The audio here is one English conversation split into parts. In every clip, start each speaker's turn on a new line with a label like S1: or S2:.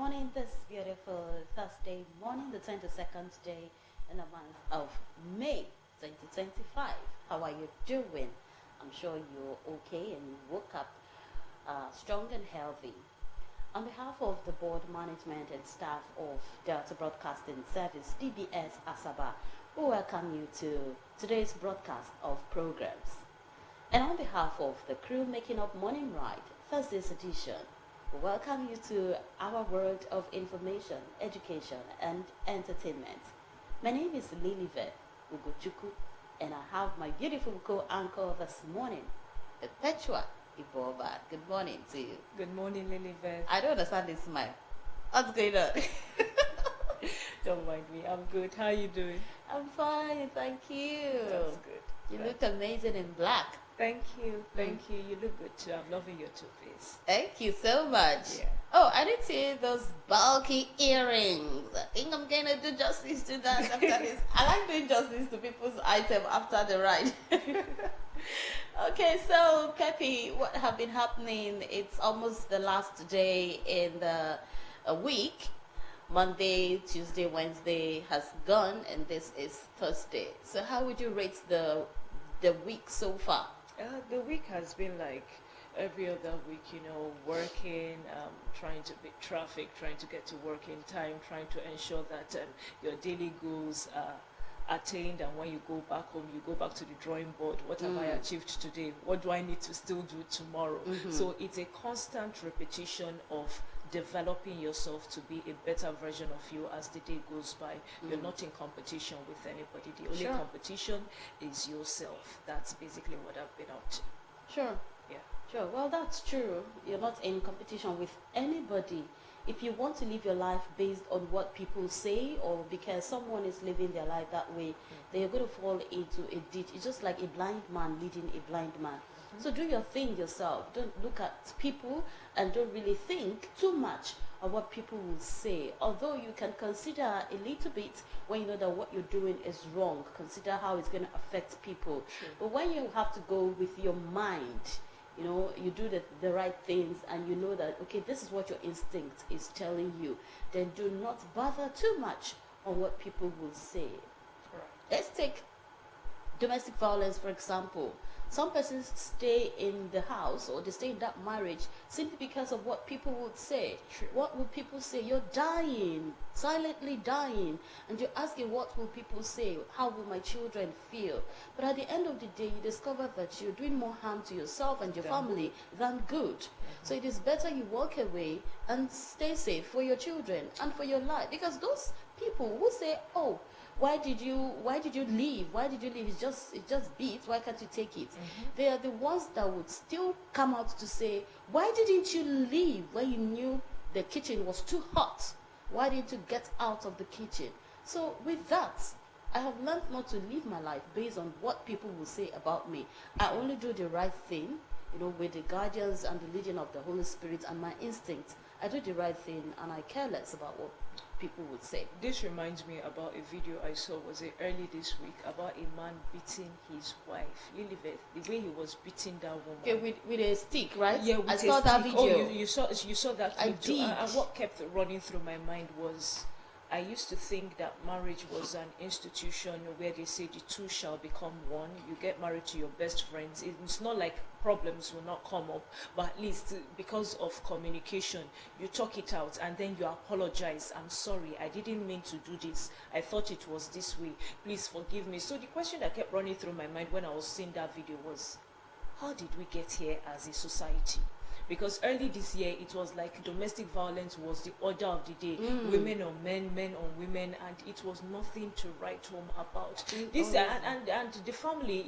S1: morning this beautiful Thursday morning, the 22nd day in the month of May 2025. How are you doing? I'm sure you're okay and you woke up strong and healthy. On behalf of the board management and staff of Delta Broadcasting Service, DBS Asaba, we welcome you to today's broadcast of programs. And on behalf of the crew making up Morning Ride, Thursday's edition, we welcome you to our world of information, education, and entertainment. My name is Lilibet Ugochukwu, and I have my beautiful co-anchor this morning, Perpetua Iboba. Good morning to you.
S2: Good morning, Lilibet.
S1: I don't understand this smile. What's going on?
S2: Don't mind me. I'm good. How are you doing?
S1: I'm fine, thank you.
S2: That's good.
S1: You look amazing in black.
S2: Thank you. Thank you. You look good too. I'm loving your two-face.
S1: Thank you so much.
S2: Yeah.
S1: Oh, I didn't see those bulky earrings. I think I'm going to do justice to that after this. I like doing justice to people's item after the ride. Okay, so Pepe, what have been happening? It's almost the last day in the week. Monday, Tuesday, Wednesday has gone, and this is Thursday. So how would you rate the week so far?
S2: The week has been like every other week, working, trying to beat traffic, trying to get to work in time, trying to ensure that your daily goals are attained, and when you go back home, you go back to the drawing board. What have I achieved today? What do I need to still do tomorrow? So it's a constant repetition of developing yourself to be a better version of you as the day goes by. You're not in competition with anybody. The only competition is yourself. That's basically what I've been up to.
S1: Sure.
S2: Yeah.
S1: Sure. Well, that's true. You're not in competition with anybody. If you want to live your life based on what people say, or because someone is living their life that way, then you're going to fall into a ditch. It's just like a blind man leading a blind man. So do your thing yourself. Don't look at people and don't really think too much of what people will say. Although you can consider a little bit when you know that what you're doing is wrong. Consider how it's going to affect people.
S2: Sure.
S1: But when you have to go with your mind, you do the right things, and you know that, okay, this is what your instinct is telling you, then do not bother too much on what people will say.
S2: Right.
S1: Let's take domestic violence, for example. Some persons stay in the house, or they stay in that marriage simply because of what people would say.
S2: True.
S1: What will people say? You're dying, silently dying, and you're asking, what will people say? How will my children feel? But at the end of the day, you discover that you're doing more harm to yourself and your family than good. So it is better you walk away and stay safe for your children and for your life, because those people who say, oh, why did you leave? Why did you leave? It just beats. Why can't you take it? They are the ones that would still come out to say, why didn't you leave when you knew the kitchen was too hot? Why didn't you get out of the kitchen? So with that, I have learned not to live my life based on what people will say about me. I only do the right thing, with the guardians and the leading of the Holy Spirit and my instinct. I do the right thing, and I care less about what people would say.
S2: This reminds me about a video I saw, was it early this week, about a man beating his wife. Lilibet, the way he was beating that woman.
S1: Okay, with a stick, right?
S2: Yeah, with
S1: I
S2: a
S1: saw that
S2: stick.
S1: video.
S2: Oh, you saw that
S1: I
S2: video.
S1: did.
S2: And what kept running through my mind was, I used to think that marriage was an institution where they say the two shall become one. You get married to your best friends. It's not like problems will not come up, but at least because of communication, you talk it out and then you apologize. I'm sorry, I didn't mean to do this. I thought it was this way. Please forgive me. So the question that kept running through my mind when I was seeing that video was, how did we get here as a society? Because early this year, it was like domestic violence was the order of the day. Women on men, men on women, and it was nothing to write home about. This and the family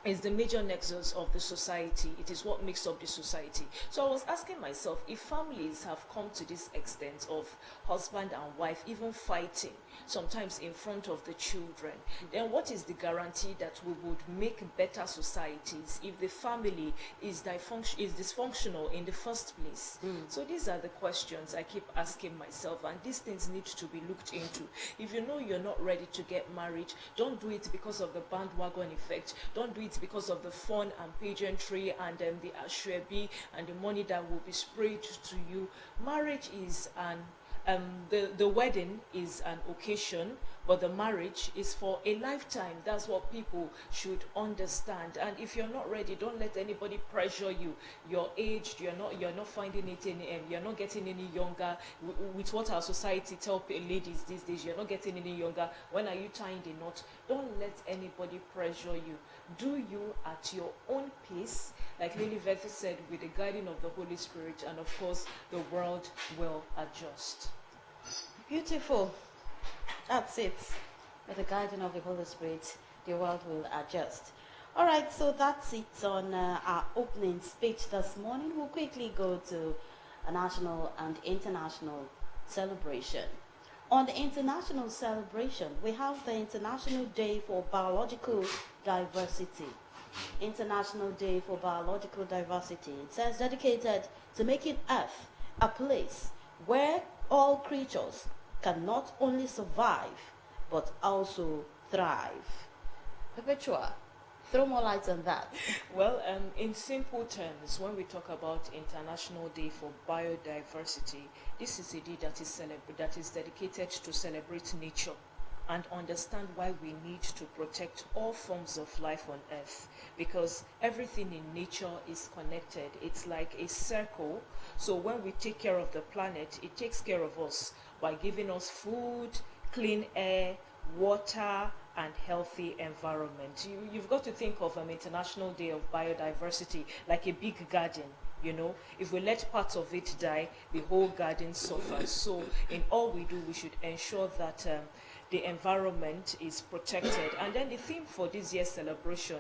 S2: is the major nexus of the society. It is what makes up the society. So I was asking myself, if families have come to this extent of husband and wife even fighting sometimes in front of the children, then what is the guarantee that we would make better societies if the family is dysfunctional in the first place? So these are the questions I keep asking myself, and these things need to be looked into. If you know you're not ready to get married, don't do it because of the bandwagon effect. Don't do it because of the fun and pageantry and the ashwebi and the money that will be sprayed to you. Marriage is the wedding is an occasion, but the marriage is for a lifetime. That's what people should understand. And if you're not ready, don't let anybody pressure you. You're aged, you're not finding it in, you're not getting any younger. With what our society tell ladies these days, you're not getting any younger. When are you tying the knot? Don't let anybody pressure you. Do you at your own pace, like Lilibeth said, with the guiding of the Holy Spirit, and of course the world will adjust.
S1: Beautiful. That's it. With the guiding of the Holy Spirit, the world will adjust. All right, so that's it on our opening speech this morning. We'll quickly go to a national and international celebration. On the international celebration, we have the International Day for Biological Diversity. International Day for Biological Diversity. It says dedicated to making Earth a place where all creatures can not only survive but also thrive. Perpetua, throw more light on that.
S2: Well, in simple terms, when we talk about International Day for Biodiversity, this is a day that is dedicated to celebrate nature and understand why we need to protect all forms of life on Earth, because everything in nature is connected. It's like a circle. So when we take care of the planet, it takes care of us by giving us food, clean air, water, and healthy environment. You've got to think of an International Day of Biodiversity like a big garden. You know, if we let parts of it die, the whole garden suffers. So in all we do, we should ensure that the environment is protected. And then the theme for this year's celebration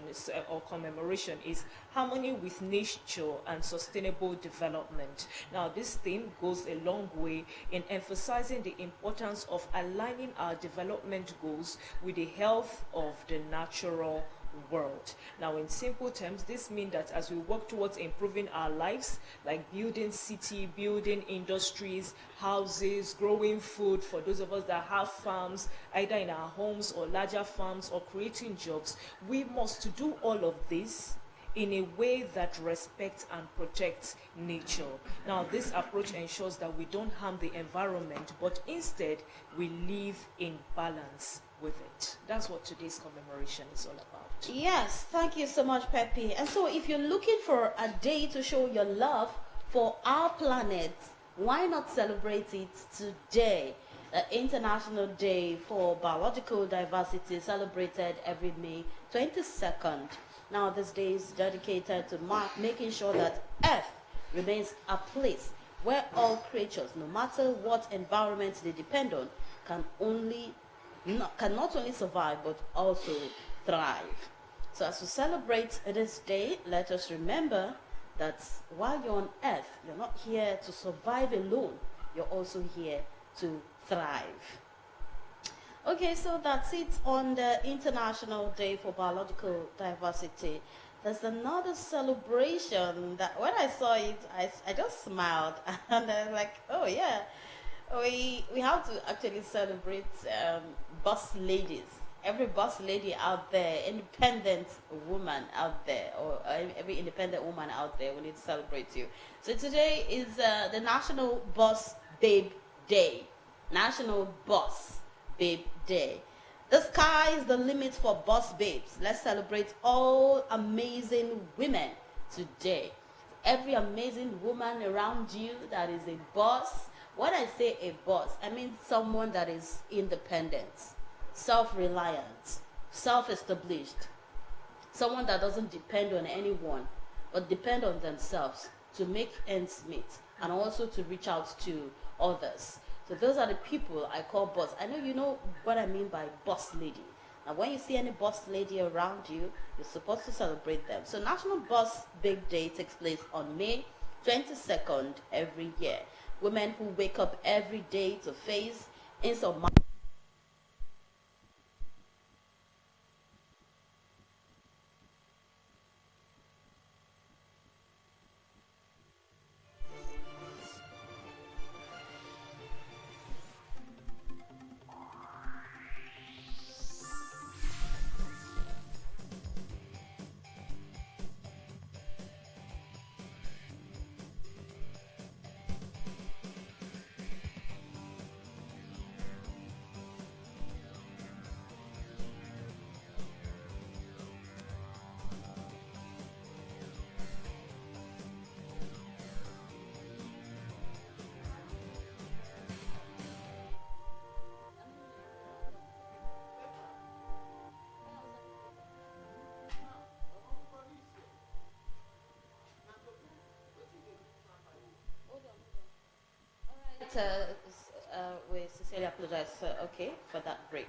S2: or commemoration is harmony with nature and sustainable development. Now, this theme goes a long way in emphasizing the importance of aligning our development goals with the health of the natural world. Now, in simple terms, this means that as we work towards improving our lives, like building city, building industries, houses, growing food for those of us that have farms, either in our homes or larger farms, or creating jobs, we must do all of this in a way that respects and protects nature. Now, this approach ensures that we don't harm the environment, but instead we live in balance with it. That's what today's commemoration is all about.
S1: Yes, thank you so much, Pepe. And so if you're looking for a day to show your love for our planet, why not celebrate it today? The International Day for Biological Diversity is celebrated every May 22nd. Now, this day is dedicated to making sure that Earth remains a place where all creatures, no matter what environment they depend on, can not only survive but also thrive. So as we celebrate this day, let us remember that while you're on Earth, you're not here to survive alone. You're also here to thrive. Okay, so that's it on the International Day for Biological Diversity. There's another celebration that when I saw it, I just smiled and I was like, oh yeah, we have to actually celebrate boss ladies. Every boss lady out there, independent woman out there, or every independent woman out there, we need to celebrate you. So today is the National Boss Babe Day. National Boss Babe Day. The sky is the limit for boss babes. Let's celebrate all amazing women today. Every amazing woman around you that is a boss. When I say a boss, I mean someone that is independent, self-reliant, self-established, someone that doesn't depend on anyone but depend on themselves to make ends meet and also to reach out to others. So those are the people I call boss. I know you know what I mean by boss lady. Now when you see any boss lady around you, you're supposed to celebrate them. So National Boss Big Day takes place on May 22nd every year. Women who wake up every day to face insurmountable okay for that break.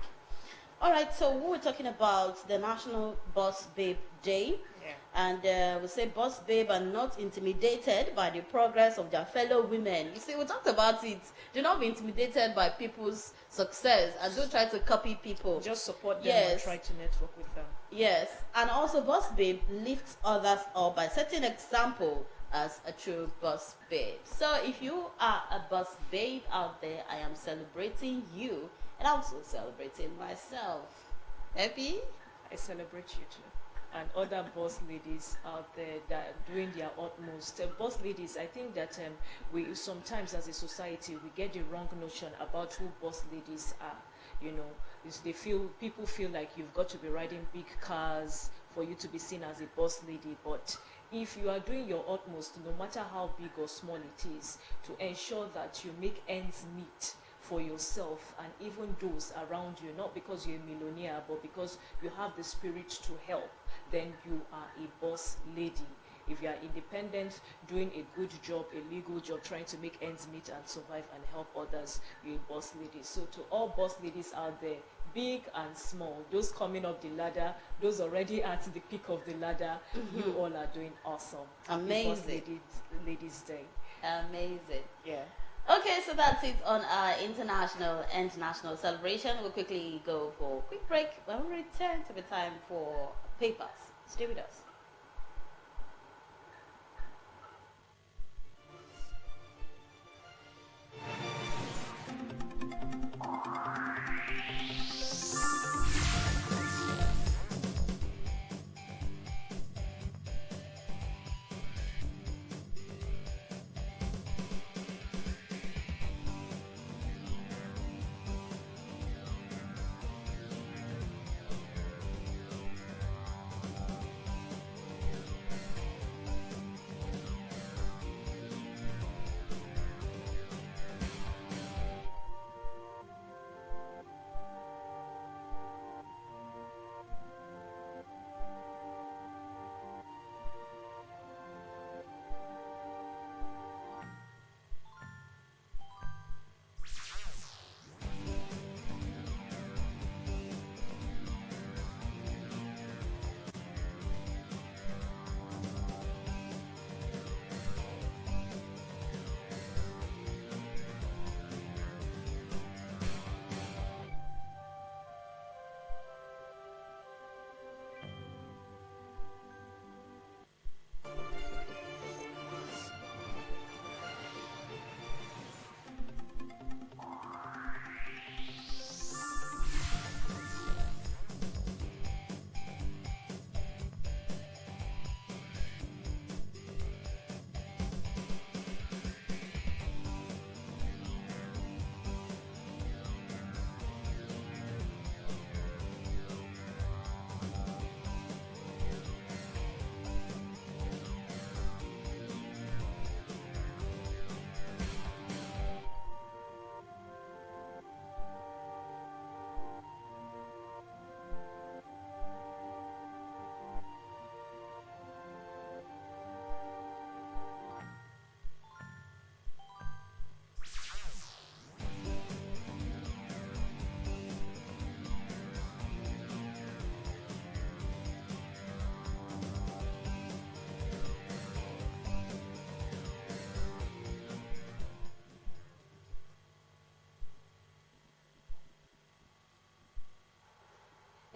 S1: All right, so we were talking about the National Boss Babe Day.
S2: Yeah.
S1: And we say boss babe are not intimidated by the progress of their fellow women. You see, we talked about it. Do not be intimidated by people's success and don't try to copy people.
S2: Just support them and
S1: Yes.
S2: try to network with them.
S1: Yes, and also boss babe lifts others up by setting example as a true boss babe. So if you are a boss babe out there, I am celebrating you and also celebrating myself. Happy?
S2: I celebrate you too. And other boss ladies out there that are doing their utmost. Boss ladies, I think that we sometimes as a society we get the wrong notion about who boss ladies are. You know, people feel like you've got to be riding big cars for you to be seen as a boss lady. But if you are doing your utmost, no matter how big or small it is, to ensure that you make ends meet for yourself and even those around you, not because you're a millionaire, but because you have the spirit to help, then you are a boss lady. If you are independent, doing a good job, a legal job, trying to make ends meet and survive and help others, you're a boss lady. So to all boss ladies out there, big and small, those coming up the ladder, those already at the peak of the ladder, you all are doing awesome.
S1: Amazing.
S2: Boss ladies Day.
S1: Amazing.
S2: Yeah.
S1: Okay, so that's it on our international and national celebration. We'll quickly go for a quick break. When we return, to be time for papers. Stay with us.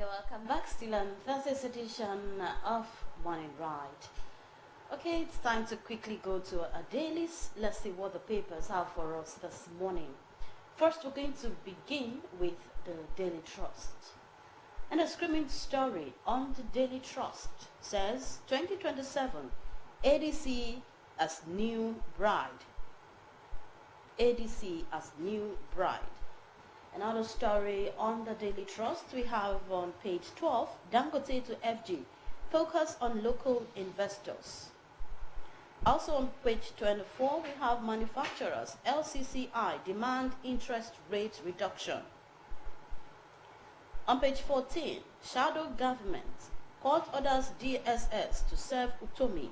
S1: Welcome back, still on Thursday's edition of Morning Ride. Okay, it's time to quickly go to our dailies. Let's see what the papers have for us this morning. First, we're going to begin with the Daily Trust. And a screaming story on the Daily Trust says 2027 ADC as new bride. ADC as new bride. Another story on the Daily Trust we have on page 12, Dangote to FG, focus on local investors. Also on page 24, we have manufacturers, LCCI, demand interest rate reduction. On page 14, shadow government, court orders DSS to serve Utomi,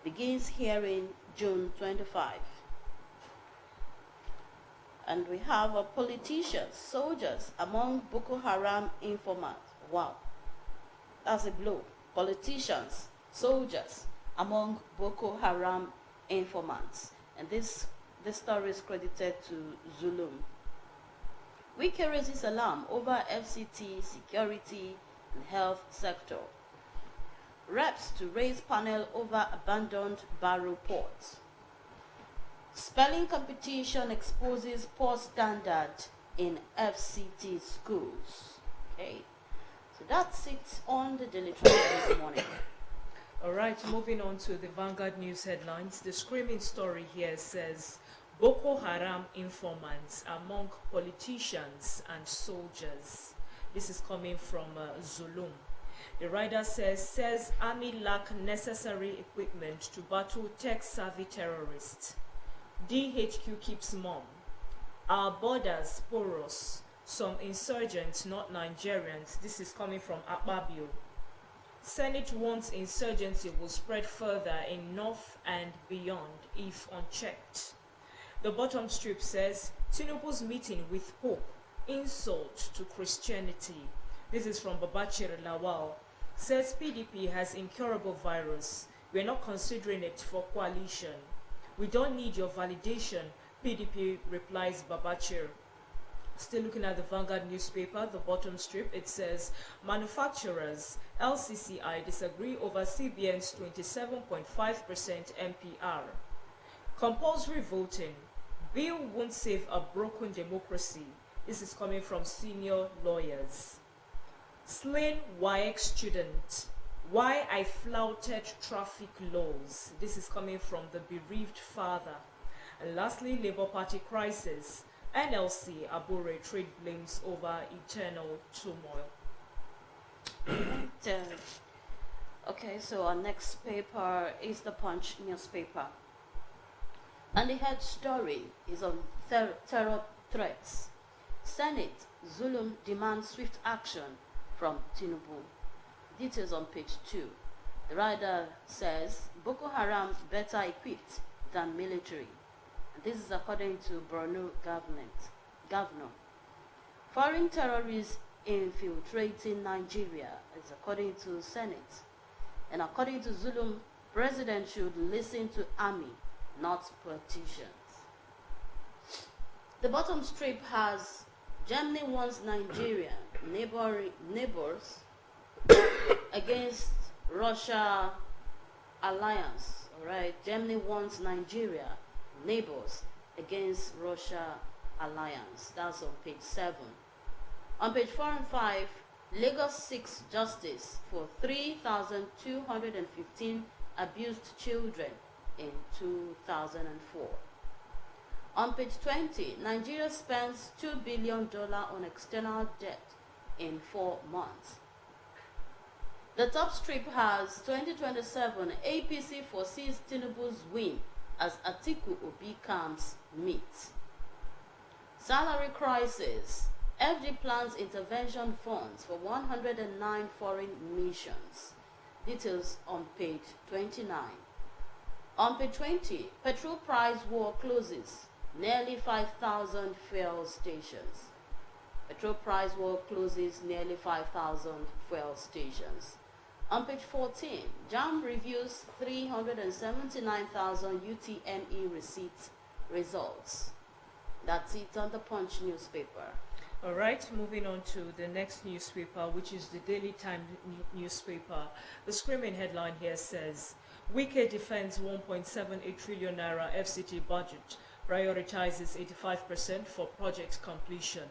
S1: begins hearing June 25. And we have politicians, soldiers among Boko Haram informants. Wow, that's a blow. Politicians, soldiers among Boko Haram informants. And this story is credited to Zulum. Wike raises alarm over FCT security and health sector. Reps to raise panel over abandoned Barrow port. Spelling competition exposes poor standard in FCT schools. Okay, so that's it on the Daily Trust this morning.
S2: All right, moving on to the Vanguard News headlines. The screaming story here says, Boko Haram informants among politicians and soldiers. This is coming from Zulum. The rider says army lack necessary equipment to battle tech-savvy terrorists. DHQ keeps mum. Our borders porous. Some insurgents, not Nigerians. This is coming from Akpabio. Senate wants insurgency will spread further in north and beyond if unchecked. The bottom strip says Tinubu's meeting with Pope, insult to Christianity. This is from Babachir Lawal. Says PDP has incurable virus. We're not considering it for coalition. We don't need your validation, PDP replies Babachir. Still looking at the Vanguard newspaper, the bottom strip, it says, manufacturers, LCCI disagree over CBN's 27.5% MPR. Compulsory voting, bill won't save a broken democracy. This is coming from senior lawyers. Slain WAEC student. Why I flouted traffic laws. This is coming from the bereaved father. And lastly, Labour Party crisis. NLC Abure trade blames over eternal turmoil.
S1: Okay, so our next paper is the Punch newspaper. And the head story is on terror threats. Senate, Zulum demands swift action from Tinubu. Details on page 2. The rider says Boko Haram better equipped than military. And this is according to Borno governor. Foreign terrorists infiltrating Nigeria is according to Senate. And according to Zulum, president should listen to army, not politicians. The bottom strip has Germany warns Nigeria neighbors against Russia alliance. All right, Germany warns Nigeria neighbors against Russia alliance. That's on page 7. On page 4 and 5, Lagos seeks justice for 3,215 abused children in 2004. On page 20, Nigeria spends $2 billion on external debt in 4 months. The top strip has 2027 APC foresees Tinubu's win as Atiku Obi camps meet. Salary crisis. FG plans intervention funds for 109 foreign missions. Details on page 29. On page 20, petrol price war closes. Nearly 5,000 fuel stations. Petrol price war closes nearly 5,000 fuel stations. On page 14, JAMB reviews 379,000 UTME receipts results. That's it on the Punch newspaper.
S2: All right, moving on to the next newspaper, which is the Daily Times newspaper. The screaming headline here says, Wike defends 1.78 trillion naira FCT budget, prioritizes 85% for project completion.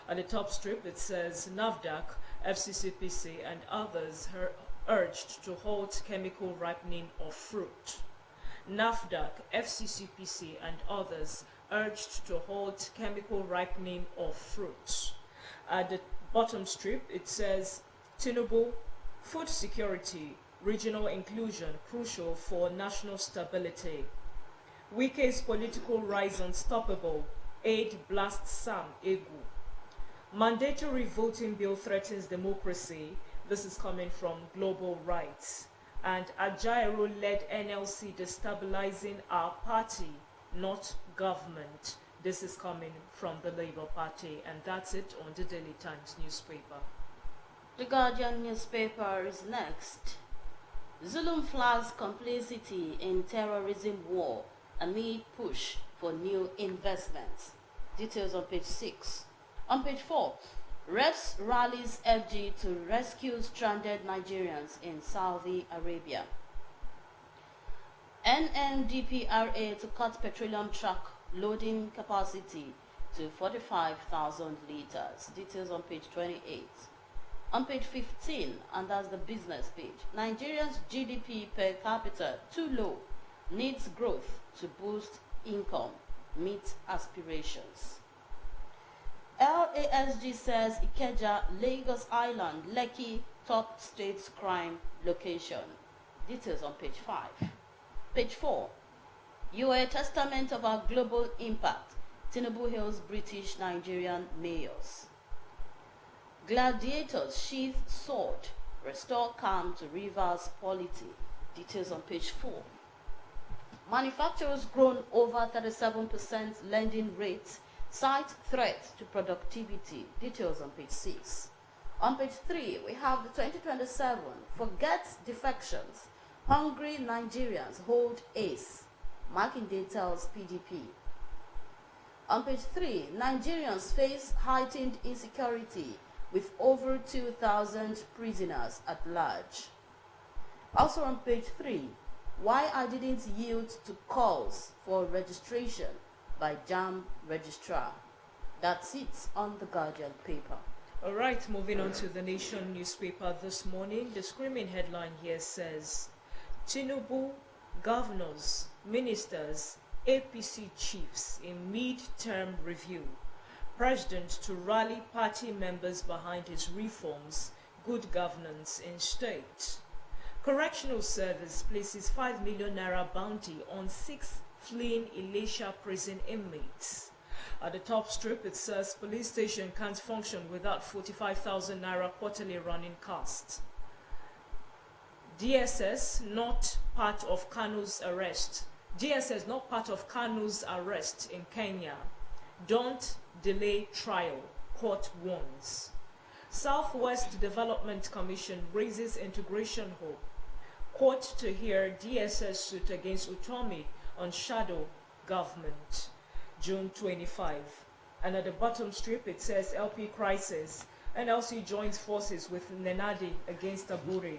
S2: At the top strip, it says, NAFDAC, FCCPC, and others urged to halt chemical ripening of fruit. NAFDAC, FCCPC, and others urged to halt chemical ripening of fruit. At the bottom strip, it says, Tinubu, food security, regional inclusion crucial for national stability. Wike's political rise unstoppable, aid blasts Sam Egu. Mandatory voting bill threatens democracy. This is coming from Global Rights. And Ajaero led NLC destabilizing our party, not government. This is coming from the Labour Party, and that's it on the Daily Times newspaper.
S1: The Guardian newspaper is next. Zulum flags complicity in terrorism war amid push for new investments. Details on page 6. On page 4, Refs rallies FG to rescue stranded Nigerians in Saudi Arabia. NMDPRA to cut petroleum truck loading capacity to 45,000 liters. Details on page 28. On page 15, and that's the business page, Nigeria's GDP per capita too low, needs growth to boost income, meet aspirations. LASG says Ikeja, Lagos Island, Lekki, top states crime location. Details on page 5. Page 4. You are a testament of our global impact. Tinubu hails British Nigerian mayors. Gladiators sheath sword, restore calm to Rivers polity. Details on page 4. Manufacturers grown over 37% lending rates, cite threat to productivity. Details on page 6. On page 3, we have the 2027 Forget Defections. Hungry Nigerians hold ace. Makinde tells PDP. On page 3, Nigerians face heightened insecurity with over 2,000 prisoners at large. Also on page 3, why I didn't yield to calls for registration by JAMB registrar. That's it on the Guardian paper.
S2: All right, moving on to the Nation newspaper this morning. The screaming headline here says, Tinubu, governors, ministers, APC chiefs in mid-term review. President to rally party members behind his reforms, good governance in state. Correctional Service places 5 million naira bounty on 6 fleeing Elisha prison inmates. At the top strip, it says police station can't function without 45,000 naira quarterly running cost. DSS not part of Kanu's arrest. DSS not part of Kanu's arrest in Kenya. Don't delay trial, court warns. Southwest Development Commission raises integration hope. Court to hear DSS suit against Utomi on shadow government. June 25. And at the bottom strip it says LP crisis. NLC joins forces with Nenadi against Abure.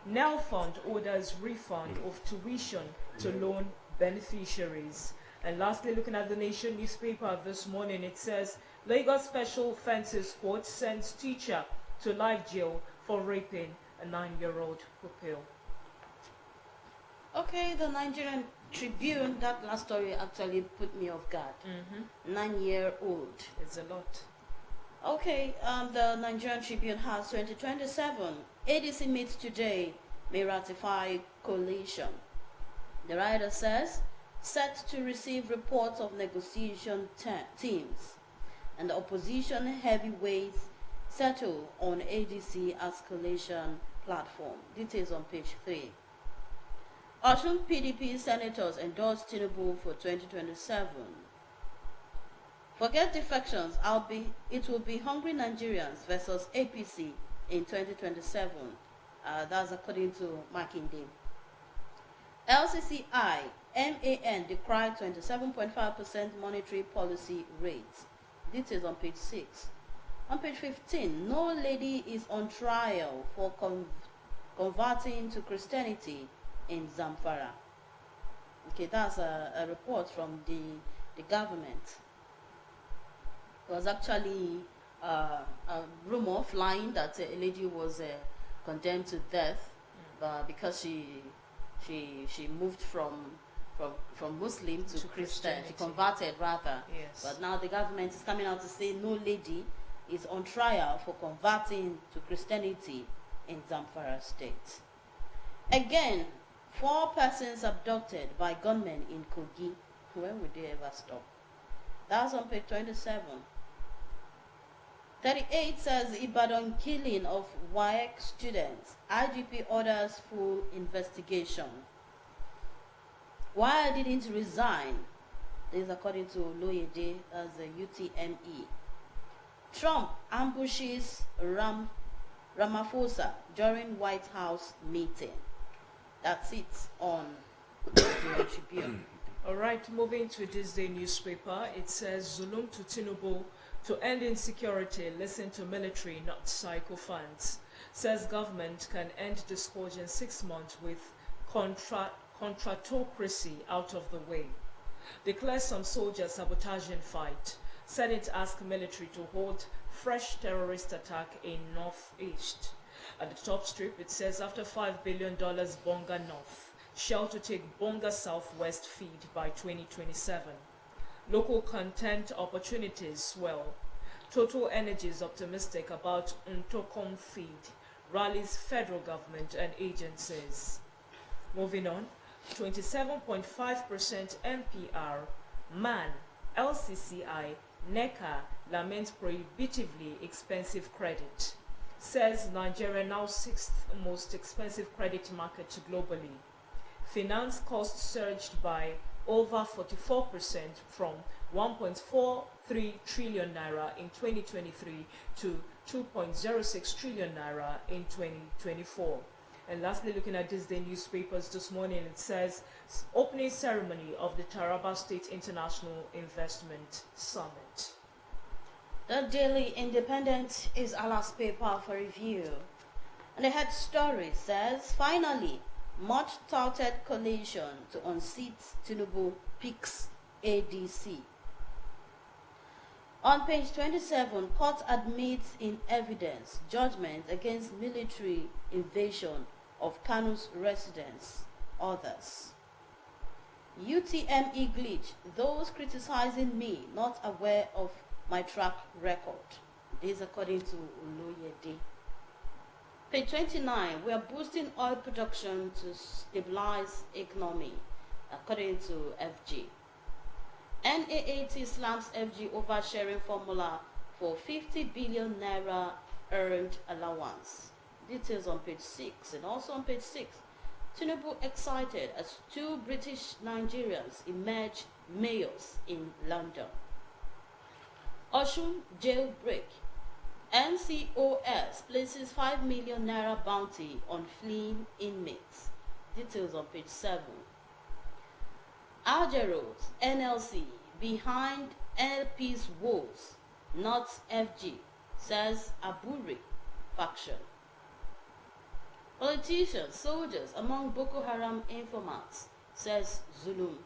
S2: Nel Fund orders refund of tuition to loan beneficiaries. And lastly, looking at the Nation newspaper this morning, it says Lagos Special Offences Court sends teacher to life jail for raping a 9-year-old pupil.
S1: Okay, the Nigerian Tribune, that last story actually put me off guard. 9-year-old.
S2: It's a lot.
S1: Okay, the Nigerian Tribune has 2027. ADC meets today, may ratify coalition. The writer says, set to receive reports of negotiation teams, and the opposition heavyweights settle on ADC escalation platform. Details on page 3. Osun PDP senators endorse Tinubu for 2027. Forget defections, it will be hungry Nigerians versus APC in 2027. That's according to Makinde. LCCI, MAN decry 27.5% monetary policy rate. Details on page 6. On page 15, no lady is on trial for converting to Christianity in Zamfara. Okay, that's a report from the government. It was actually a rumor flying that a lady was condemned to death because she moved from Muslim to Christian. She converted rather.
S2: Yes.
S1: But now the government is coming out to say no lady is on trial for converting to Christianity in Zamfara state. Again, 4 persons abducted by gunmen in Kogi. When would they ever stop? That's on page 27. 38 says Ibadan killing of WAEC students. IGP orders full investigation. Why I didn't resign. This is according to Loyede as the UTME. Trump ambushes Ramaphosa during White House meeting. That's it on the Tribune.
S2: All right, moving to this day newspaper, it says Zulum to Tinubu to end insecurity, listen to military, not psychophants. Says government can end the scourge in 6 months with contractocracy out of the way. Declares some soldiers sabotaging fight. Senate ask military to hold fresh terrorist attack in Northeast. At the top strip, it says after $5 billion Bonga North, Shell to take Bonga Southwest feed by 2027. Local content opportunities swell. Total Energy is optimistic about Ntokom feed, rallies federal government and agencies. Moving on, 27.5% NPR, MAN, LCCI, NECA lament prohibitively expensive credit. Says Nigeria now 6th most expensive credit market globally. Finance costs surged by over 44% from 1.43 trillion naira in 2023 to 2.06 trillion naira in 2024. And lastly, looking at this day newspapers this morning, it says opening ceremony of the Taraba State International Investment Summit.
S1: The Daily Independent is our last paper for review. And the head story says, finally, much touted coalition to unseat Tinubu picks ADC. On page 27, court admits in evidence judgment against military invasion of Kanu's residence. Others. UTME glitch, those criticizing me not aware of my track record. This according to Oloyede. Page 29, we are boosting oil production to stabilize economy, according to FG. NAAT slams FG over sharing formula for 50 billion naira earned allowance. Details on page 6. And also on page 6, Tinubu excited as 2 British Nigerians emerge mayors in London. Oshun jailbreak. NCOS places 5 million naira bounty on fleeing inmates. Details on page 7. Algeros, NLC, behind LP's woes, not FG, says Aburi faction. Politicians, soldiers among Boko Haram informants, says Zulum.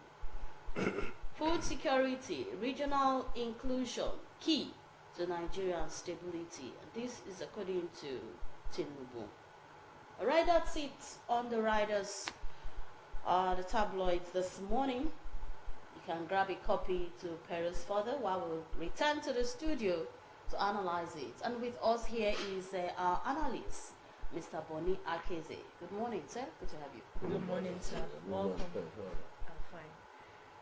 S1: Food security, regional inclusion, key to Nigerian stability. And this is according to Tinubu. Alright, that's it on the riders, the tabloids this morning. You can grab a copy to peruse further while we return to the studio to analyze it. And with us here is our analyst, Mr. Boni Akeze. Good morning, sir. Good to have you.
S2: Good morning, sir. Welcome. I'm fine.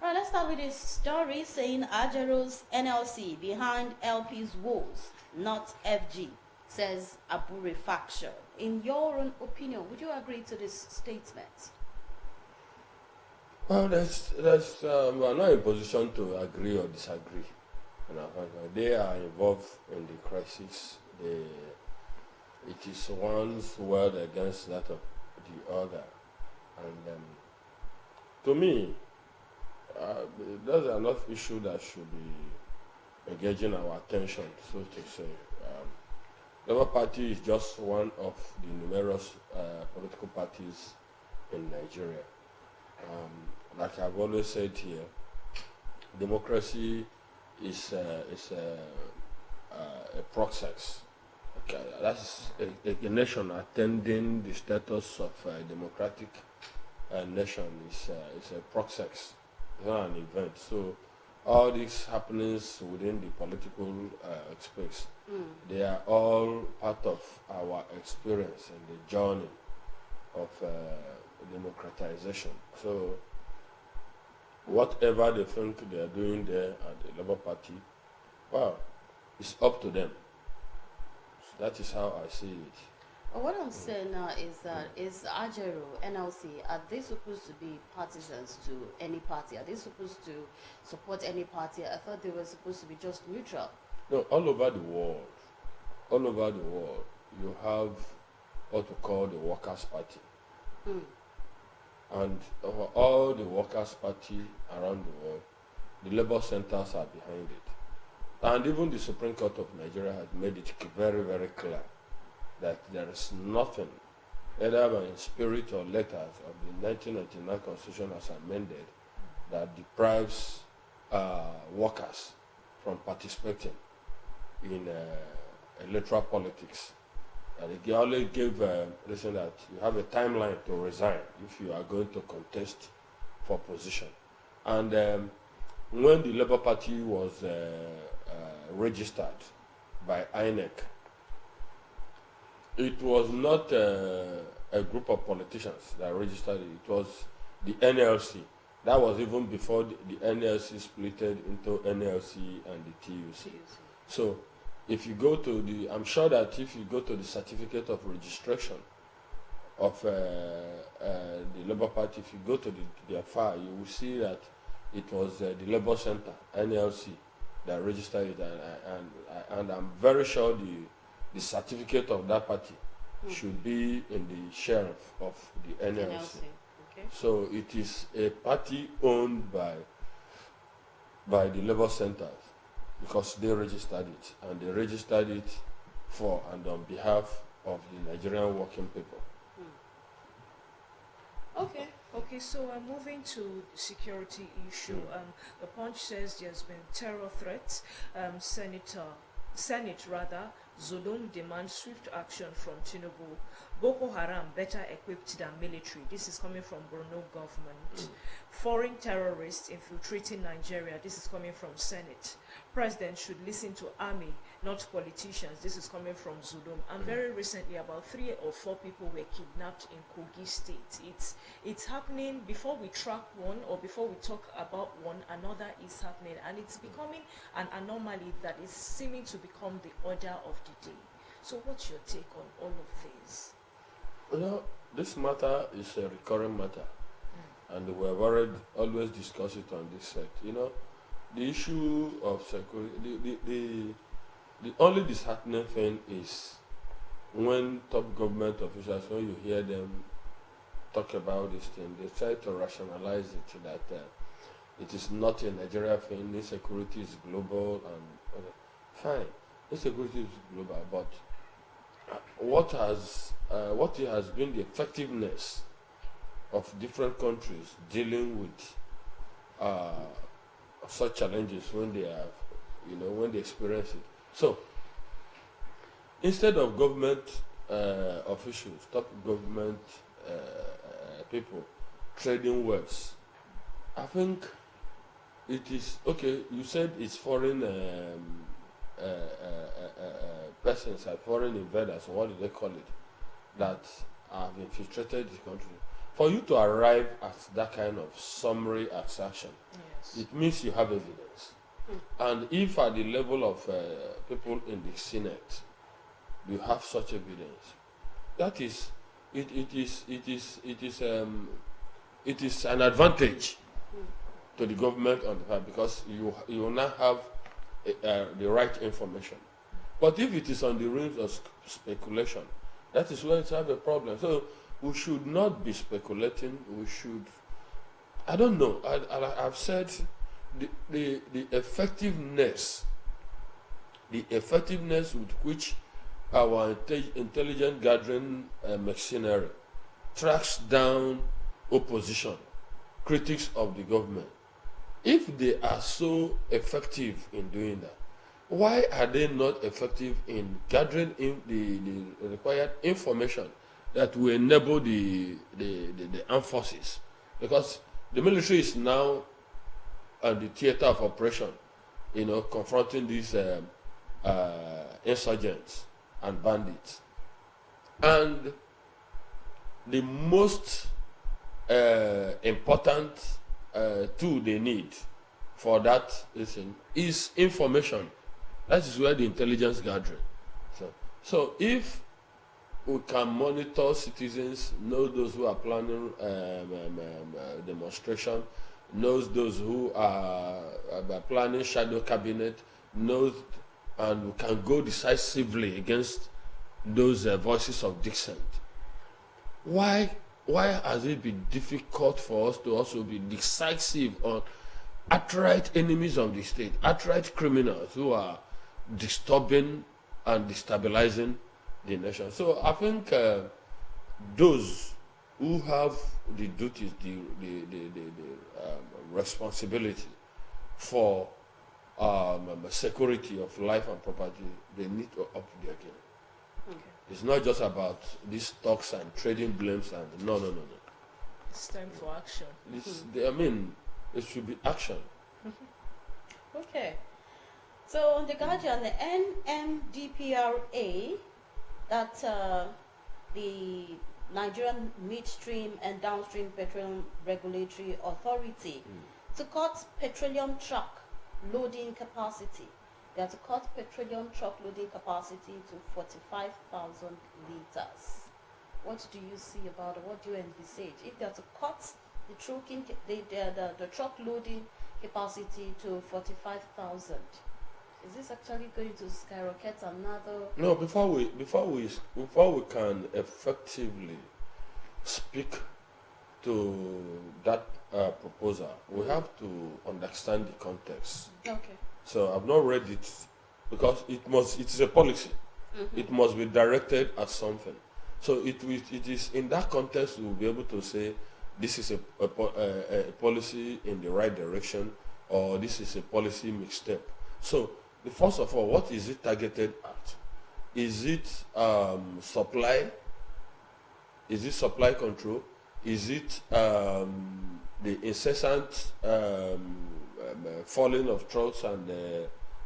S1: All right, let's start with this story saying Ajero's NLC behind LP's woes, not FG, says Aburi faction. In your own opinion, would you agree to this statement?
S3: Well, we're not in a position to agree or disagree. They are involved in the crisis. It is one's word against that of the other. And to me, those are not issues that should be engaging our attention, so to say. Labour Party is just one of the numerous political parties in Nigeria. Like I've always said here, democracy is a process. Okay, that's a nation attending the status of a democratic nation is a process. It's not an event. So all these happenings within the political space, they are all part of our experience and the journey of democratization. So whatever they think they are doing there at the Labour Party, well, it's up to them. So that is how I see it.
S1: But what I'm saying now is that is Ajero, NLC, are they supposed to be partisans to any party? Are they supposed to support any party? I thought they were supposed to be just neutral.
S3: No, all over the world, you have what we call the Workers' Party.
S1: Mm.
S3: And all the Workers' Party around the world, the labor centers are behind it. And even the Supreme Court of Nigeria has made it very, very clear that there is nothing, either in spirit or letters of the 1999 Constitution as amended, that deprives workers from participating in electoral politics. And they always give listen that you have a timeline to resign if you are going to contest for position. And when the Labour Party was registered by INEC, it was not a group of politicians that registered it. It was the NLC. That was even before the NLC splitted into NLC and the TUC. So if you go to the, I'm sure that if you go to the certificate of registration of the Labour Party, if you go to their file, you will see that it was the Labour Center, NLC, that registered it, and I'm very sure the certificate of that party should be in the sheriff of the NLC.
S1: Okay.
S3: So it is a party owned by the Labour Centers, because they registered it, and they registered it for and on behalf of the Nigerian working people.
S2: Okay. Okay, so moving to the security issue. The Punch says there's been terror threats. Senate Zulum demands swift action from Tinubu. Boko Haram better equipped than military. This is coming from Borno government. Foreign terrorists infiltrating Nigeria. This is coming from Senate. President should listen to army, not politicians. This is coming from Zulum. And very recently, about 3 or 4 people were kidnapped in Kogi State. It's happening before we track one, or before we talk about one, another is happening, and it's becoming an anomaly that is seeming to become the order of the day. So what's your take on all of this?
S3: Well, this matter is a recurring matter, and we have always discussed it on this set. You know, the issue of security, the only disheartening thing is when top government officials, when you hear them talk about this thing, they try to rationalize it that it is not a Nigeria thing, insecurity is global, and fine, insecurity is global, but what has been the effectiveness of different countries dealing with such challenges when they have, when they experience it. So instead of government officials, top government people trading words, I think it is okay. You said it's foreign persons, foreign invaders, or what do they call it, that have infiltrated the country. For you to arrive at that kind of summary assertion,
S2: Yes.
S3: it means you have evidence. And if at the level of people in the Senate, you have such evidence, that is, it is an advantage to the government on the part, because you will now have the right information. But if it is on the realms of speculation, that is where it's have a problem. So we should not be speculating. We should, I don't know. I've said the effectiveness with which our intelligent gathering machinery tracks down opposition, critics of the government. If they are so effective in doing that, why are they not effective in gathering in the required information that will enable the armed forces? Because the military is now at the theater of operation, confronting these insurgents and bandits. And the most important tool they need for that is information. That is where the intelligence gathering. So if we can monitor citizens, know those who are planning demonstration, knows those who are planning shadow cabinet, knows, and we can go decisively against those voices of dissent. Why has it been difficult for us to also be decisive on outright enemies of the state, outright criminals who are disturbing and destabilizing the nation? So I think those who have the duties, the responsibility for security of life and property, they need to up their game.
S2: Okay.
S3: It's not just about these talks and trading blames and no.
S2: It's time for action.
S3: I mean, it should be action.
S1: Okay. So on the Guardian, the NMDPRA, that the Nigerian Midstream and Downstream Petroleum Regulatory Authority, to cut petroleum truck loading capacity. They have to cut petroleum truck loading capacity to 45,000 liters. What do you see about it? What do you envisage? If they have to cut the truck loading capacity to 45,000, is this actually going to skyrocket another?
S3: No, before we can effectively speak to that proposal, we have to understand the context.
S1: Okay.
S3: So I've not read it because it is a policy. It must be directed at something. So it is in that context we'll be able to say this is a policy in the right direction, or this is a policy misstep. So first of all, what is it targeted at? Is it supply? Is it supply control? Is it the incessant falling of trucks and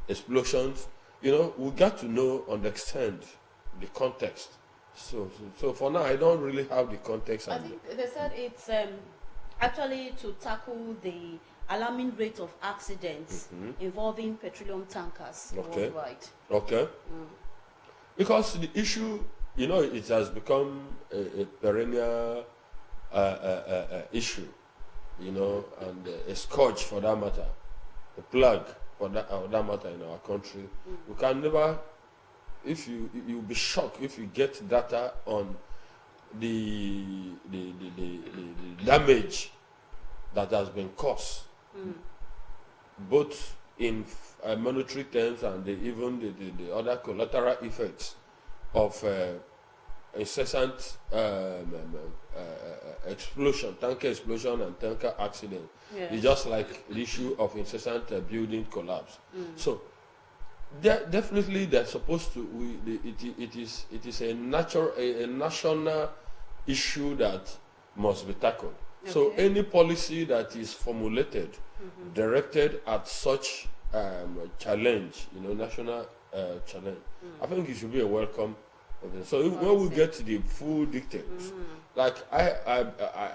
S3: explosions? You know, we got to know, understand the context. So for now, I don't really have the context.
S1: I think they said it's actually to tackle the alarming rate of accidents involving petroleum tankers worldwide.
S3: Okay. Because the issue, you know, it has become a perennial issue, you know, and a scourge for that matter, a plague for that matter in our country. We can never, if you'll be shocked if you get data on the damage that has been caused, both in monetary terms and even the other collateral effects of incessant explosion, tanker explosion and tanker accident.
S1: Yes.
S3: It's just like the issue of incessant building collapse. So definitely they're supposed to. It is a national issue that must be tackled. Okay. So any policy that is formulated, directed at such challenge, you know, national challenge, I think it should be a welcome. So when we get to the full details, like I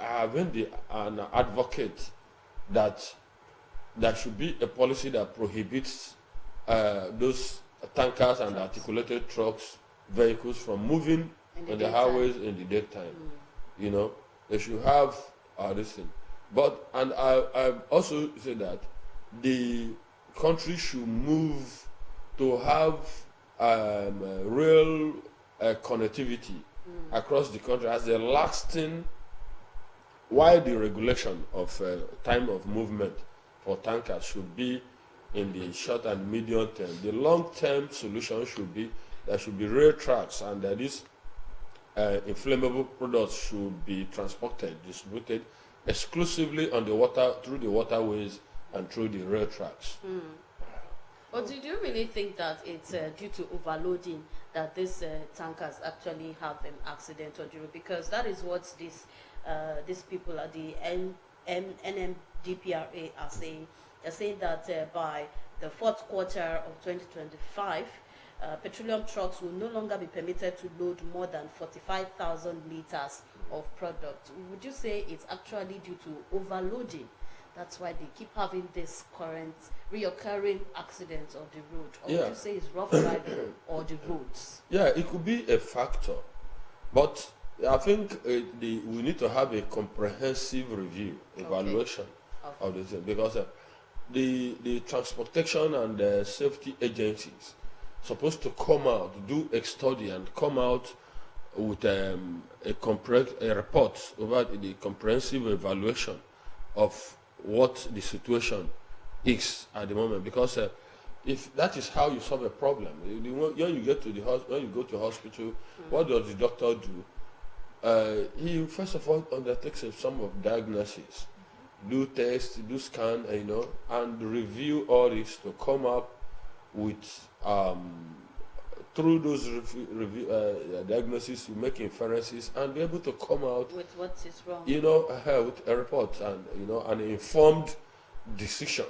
S3: have been an advocate that there should be a policy that prohibits those tankers and articulated trucks, vehicles from moving on the highways in the daytime. You know, they should have this thing. But, and I also say that the country should move to have real connectivity across the country as a lasting, while the regulation of time of movement for tankers should be in the short and medium term. The long-term solution should be there should be rail tracks, and that these inflammable products should be distributed exclusively on the water, through the waterways and through the rail tracks.
S1: But do you really think that it's due to overloading that these tankers actually have an accident on the road? Because that is what these people at the NMDPRA are saying. They're saying that by the fourth quarter of 2025, petroleum trucks will no longer be permitted to load more than 45,000 liters of product. Would you say it's actually due to overloading? That's why they keep having this current reoccurring accidents on the road. Or would you say it's rough driving or the roads?
S3: Yeah, it could be a factor. But I think we need to have a comprehensive review, evaluation
S1: Okay.
S3: of the thing, because the transportation and the safety agencies supposed to come out, do a study, and come out with a report over the comprehensive evaluation of what the situation is at the moment. Because if that is how you solve a problem, when you get to when you go to hospital, what does the doctor do? He first of all undertakes some of diagnosis, do tests, do scan, and review all this to come up with through those diagnoses, you make inferences and be able to come out
S1: With what is wrong.
S3: with a report and an informed decision.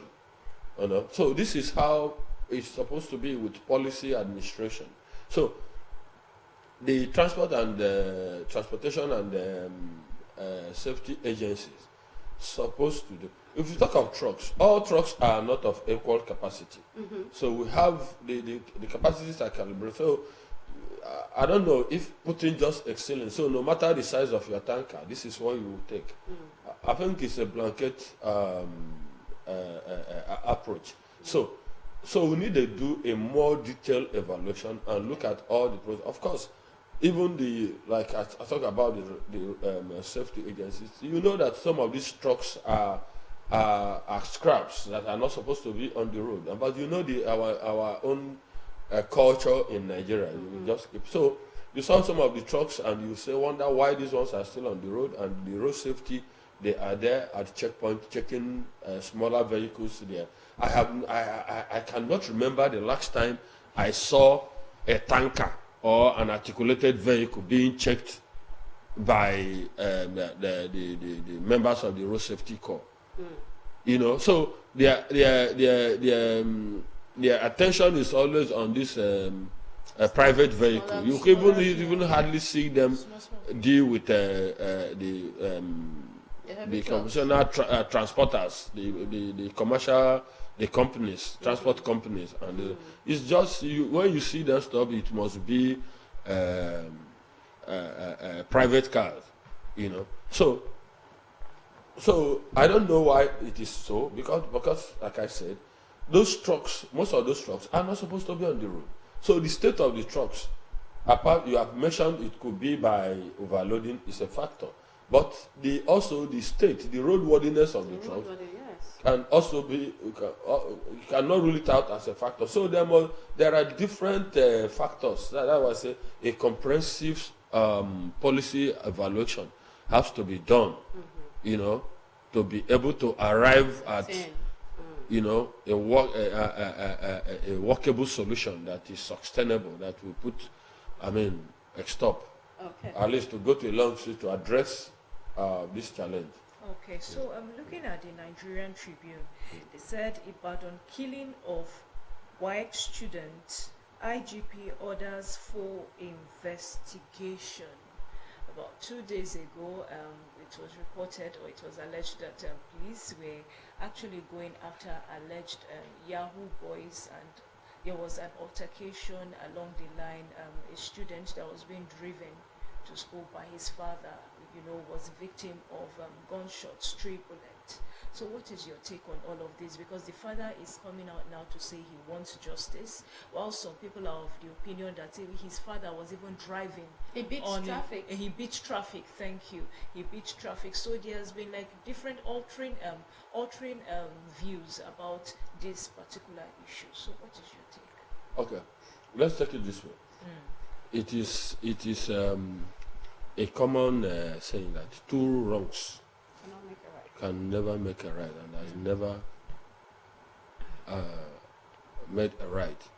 S3: So this is how it's supposed to be with policy administration. So the transportation and safety agencies supposed to do. If you talk of trucks, all trucks are not of equal capacity. So we have the capacities are calibrated. So I don't know if putting just excellence. So no matter the size of your tanker, this is what you will take. I think it's a blanket approach. So we need to do a more detailed evaluation and look at all the pros. Of course, even I talk about the safety agencies. You know that some of these trucks are scraps that are not supposed to be on the road. But our own culture in Nigeria. You just keep. So you saw some of the trucks and you wonder why these ones are still on the road, and the road safety, they are there at checkpoint checking smaller vehicles there. I cannot remember the last time I saw a tanker or an articulated vehicle being checked by the members of the road safety corps. So their attention is always on this private vehicle. You even hardly see them deal with the conventional transporters, the commercial, the companies, transport companies, and it's just when you see that stuff, it must be private cars, So I don't know why it is so, because like I said, most of those trucks are not supposed to be on the road. So the state of the trucks, apart you have mentioned it could be by overloading, is a factor. But the state, the roadworthiness of the trucks can also be, you cannot rule it out as a factor. So there are different factors. That was a comprehensive policy evaluation has to be done, to be able to arrive at, a workable solution that is sustainable, that will put, a stop.
S1: Okay.
S3: At least to go to a long street to address this challenge.
S2: Okay, so I'm looking at the Nigerian Tribune. They said Ibadan killing of white students, IGP orders for investigation. About 2 days ago, it was reported, or it was alleged, that police were actually going after alleged Yahoo boys, and there was an altercation along the line. A student that was being driven to school by his father, was victim of gunshot, stray bullet. So what is your take on all of this? Because the father is coming out now to say he wants justice, while some people are of the opinion that his father was even driving.
S1: He beats traffic.
S2: He beats traffic, thank you. He beats traffic. So there has been different altering views about this particular issue. So what is your take?
S3: Okay, let's take it this way. It is a common saying that two wrongs can never make a right, and has never made a right,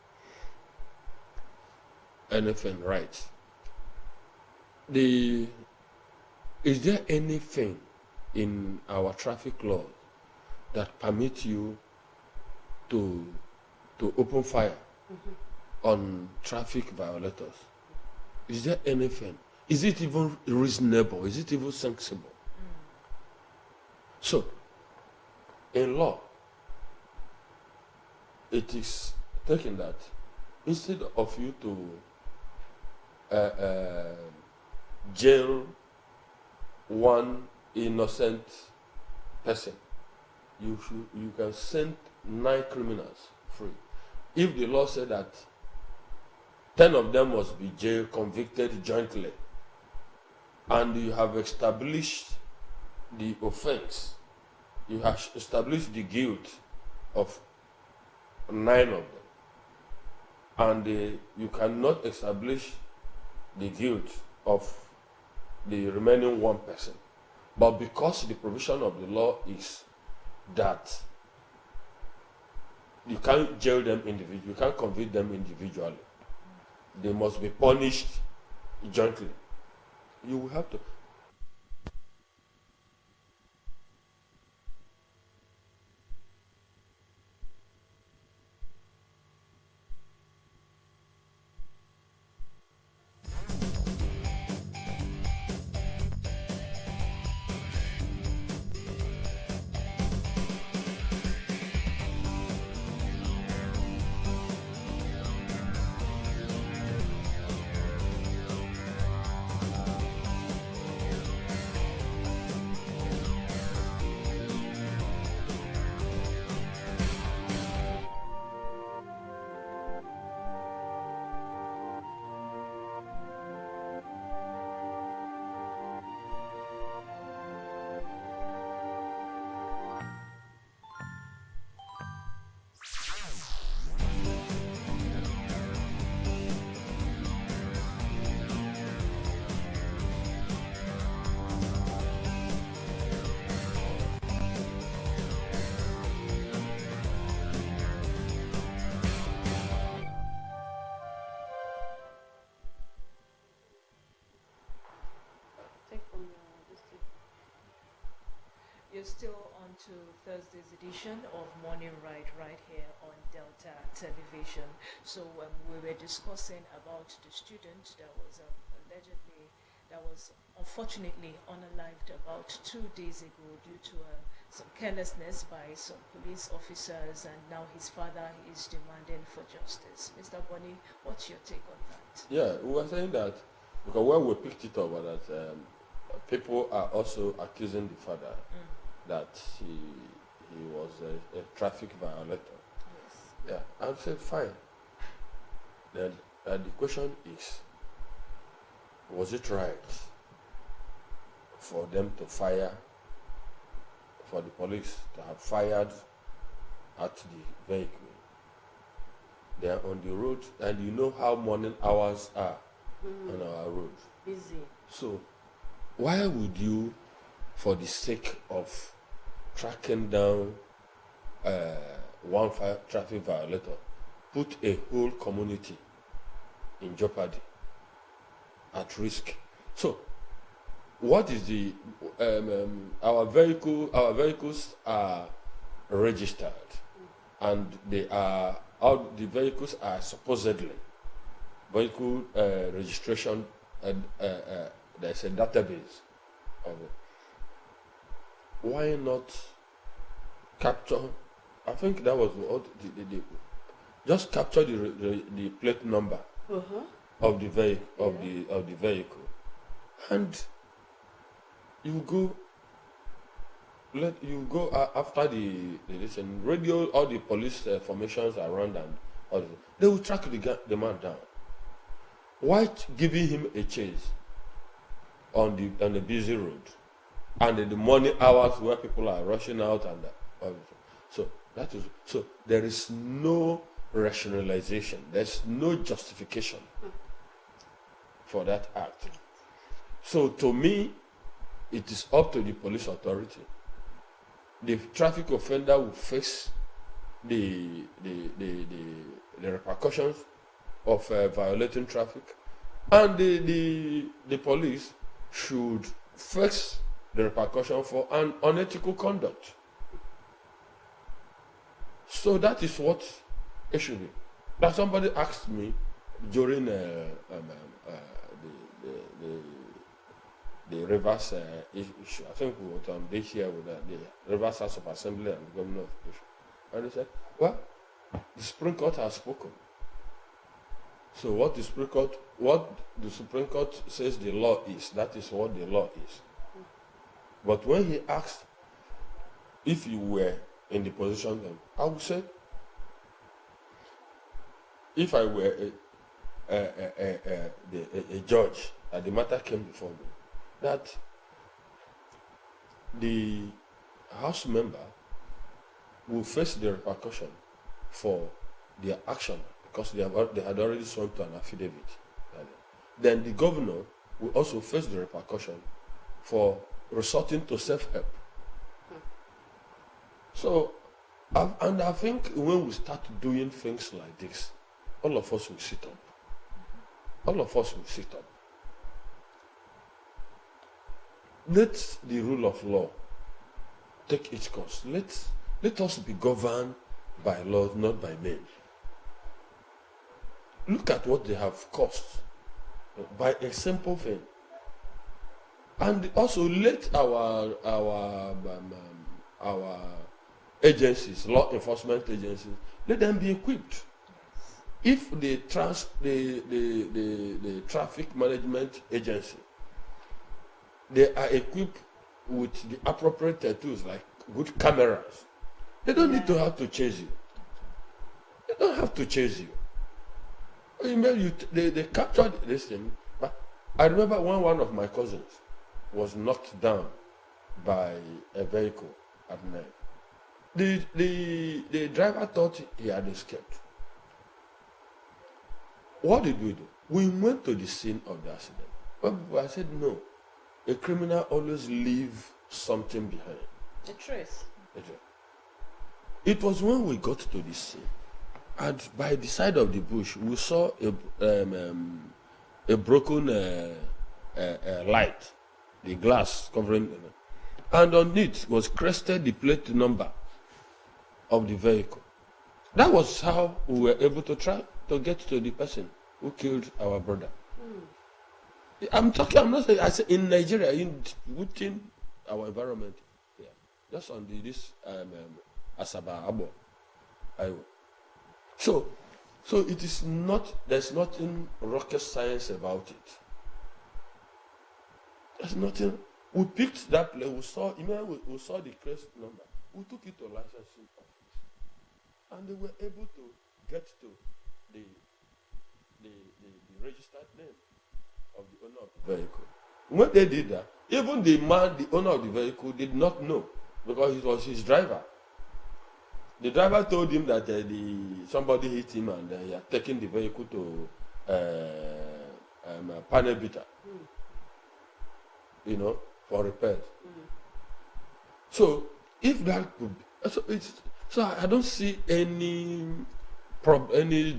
S3: anything right. Is there anything in our traffic law that permits you to open fire on traffic violators? Is there anything? Is it even reasonable? Is it even sensible? So, in law, it is taken that instead of you to jail one innocent person. You can send 9 criminals free. If the law said that 10 of them must be jail convicted jointly, and you have established the offense, you have established the guilt of 9 of them, and you cannot establish the guilt of the remaining 1 person. But because the provision of the law is that you can't jail them individually, you can't convict them individually, they must be punished jointly. You will have to.
S2: You're still on to Thursday's edition of Morning Ride right here on Delta Television. So we were discussing about the student that was unfortunately unalived about 2 days ago due to some carelessness by some police officers, and now his father is demanding for justice. Mr. Bonny, what's your take on that?
S3: Yeah, we were saying that because when we picked it up, that people are also accusing the father that he was a traffic violator.
S2: Yes.
S3: Yeah, I said fine. Then the question is, was it right for them to fire, for the police to have fired at the vehicle? They are on the road, and you know how morning hours are on our road.
S1: Busy.
S3: So, why would you, for the sake of tracking down one traffic violator, put a whole community in jeopardy, at risk? So, what is the our vehicles are registered, and all the vehicles are supposedly vehicle registration, and there's a database of it. Why not capture? I think that was what just capture the plate number of the vehicle, of the vehicle, and you go after the radio, all the police formations around, and all they will track the man down. Why giving him a chase on the busy road and in the morning hours where people are rushing out, and so there is no rationalization, there's no justification for that act. So to me, it is up to the police authority. The traffic offender will face the repercussions of violating traffic, and the police should face the repercussion for an unethical conduct. So that is what it should be. Now somebody asked me during the Rivers issue. I think we were on this year with the Rivers House of Assembly and the Governor of Education. And they said, well, the Supreme Court has spoken. So what the Supreme Court says the law is, that is what the law is. But when he asked if you were in the position then, I would say, if I were a judge and the matter came before me, that the House member will face the repercussion for their action because they had already sworn to an affidavit. Then the governor will also face the repercussion for resorting to self-help. So, and I think when we start doing things like this, all of us will sit up. All of us will sit up. Let the rule of law take its course. Let us be governed by law, not by men. Look at what they have cost by a simple thing. And also let our agencies, law enforcement agencies, let them be equipped. If the traffic management agency, they are equipped with the appropriate tools like good cameras, they don't need to have to chase you. They don't have to chase you. They captured this thing. But I remember when one of my cousins was knocked down by a vehicle at night. The driver thought he had escaped. What did we do? We went to the scene of the accident. But I said, no. A criminal always leaves something behind.
S1: A trace.
S3: It was when we got to the scene, and by the side of the bush, we saw a broken light, the glass covering, and on it was crested the plate number of the vehicle. That was how we were able to try to get to the person who killed our brother. I'm not saying, I say in Nigeria, within our environment, yeah, just on this Asaba Abo. So it is not, there's nothing rocket science about it. There's nothing. We picked that place, we saw the crest number, we took it to licensing office, and they were able to get to the registered name of the owner of the vehicle. When they did that, even the owner of the vehicle, did not know because it was his driver. The driver told him that somebody hit him and he had taken the vehicle to panel beater, for repairs. So if that could, so I don't see any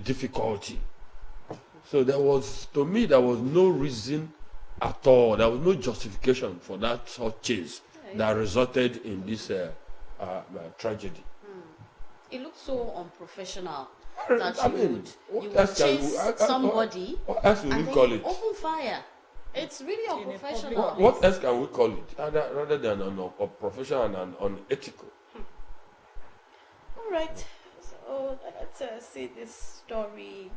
S3: difficulty. So there was no reason at all. There was no justification for that sort of chase that resulted in this tragedy.
S1: It looks so unprofessional that you would chase somebody
S3: what else will
S1: and
S3: we call
S1: then
S3: it?
S1: open fire. It's really unprofessional.
S3: What else can we call it rather than unprofessional and unethical?
S1: All right. So let's see this story.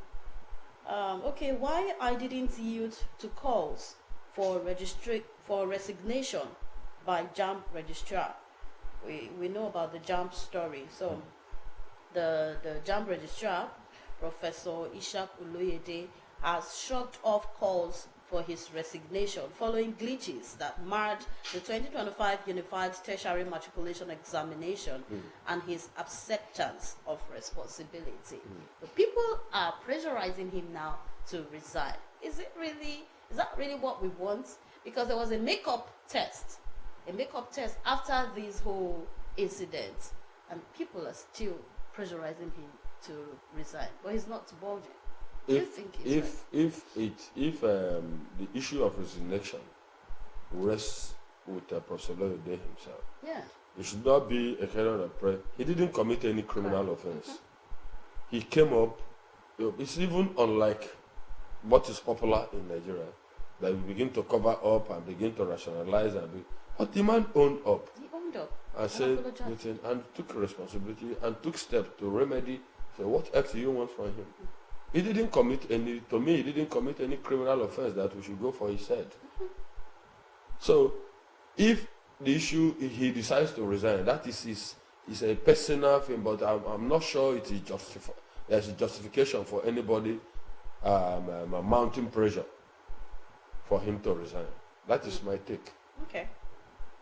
S1: Okay, why I didn't yield to calls for resignation by JAMB registrar. We know about the JAMB story. So the JAMB registrar, Professor Ishak Oloyede, has shrugged off calls for his resignation following glitches that marred the 2025 Unified Tertiary Matriculation Examination and his acceptance of responsibility. The people are pressurizing him now to resign. Is that really what we want? Because there was a makeup test after this whole incident, and people are still pressurizing him to resign, but he's not budging. If
S3: the issue of resignation rests with Professor Oloyede himself, it should not be a kind of prayer. He didn't commit any criminal offense. He came up. It's even unlike what is popular in Nigeria, that we begin to cover up and begin to rationalize but the man owned up.
S1: He owned up
S3: and said and took responsibility and took steps to remedy. So what else do you want from him? He didn't commit any, to me, he didn't commit any criminal offense that we should go for his head. So, if the issue, he decides to resign, that is a personal thing, but I'm not sure it is there's a justification for anybody mounting pressure for him to resign. That is my take.
S1: Okay.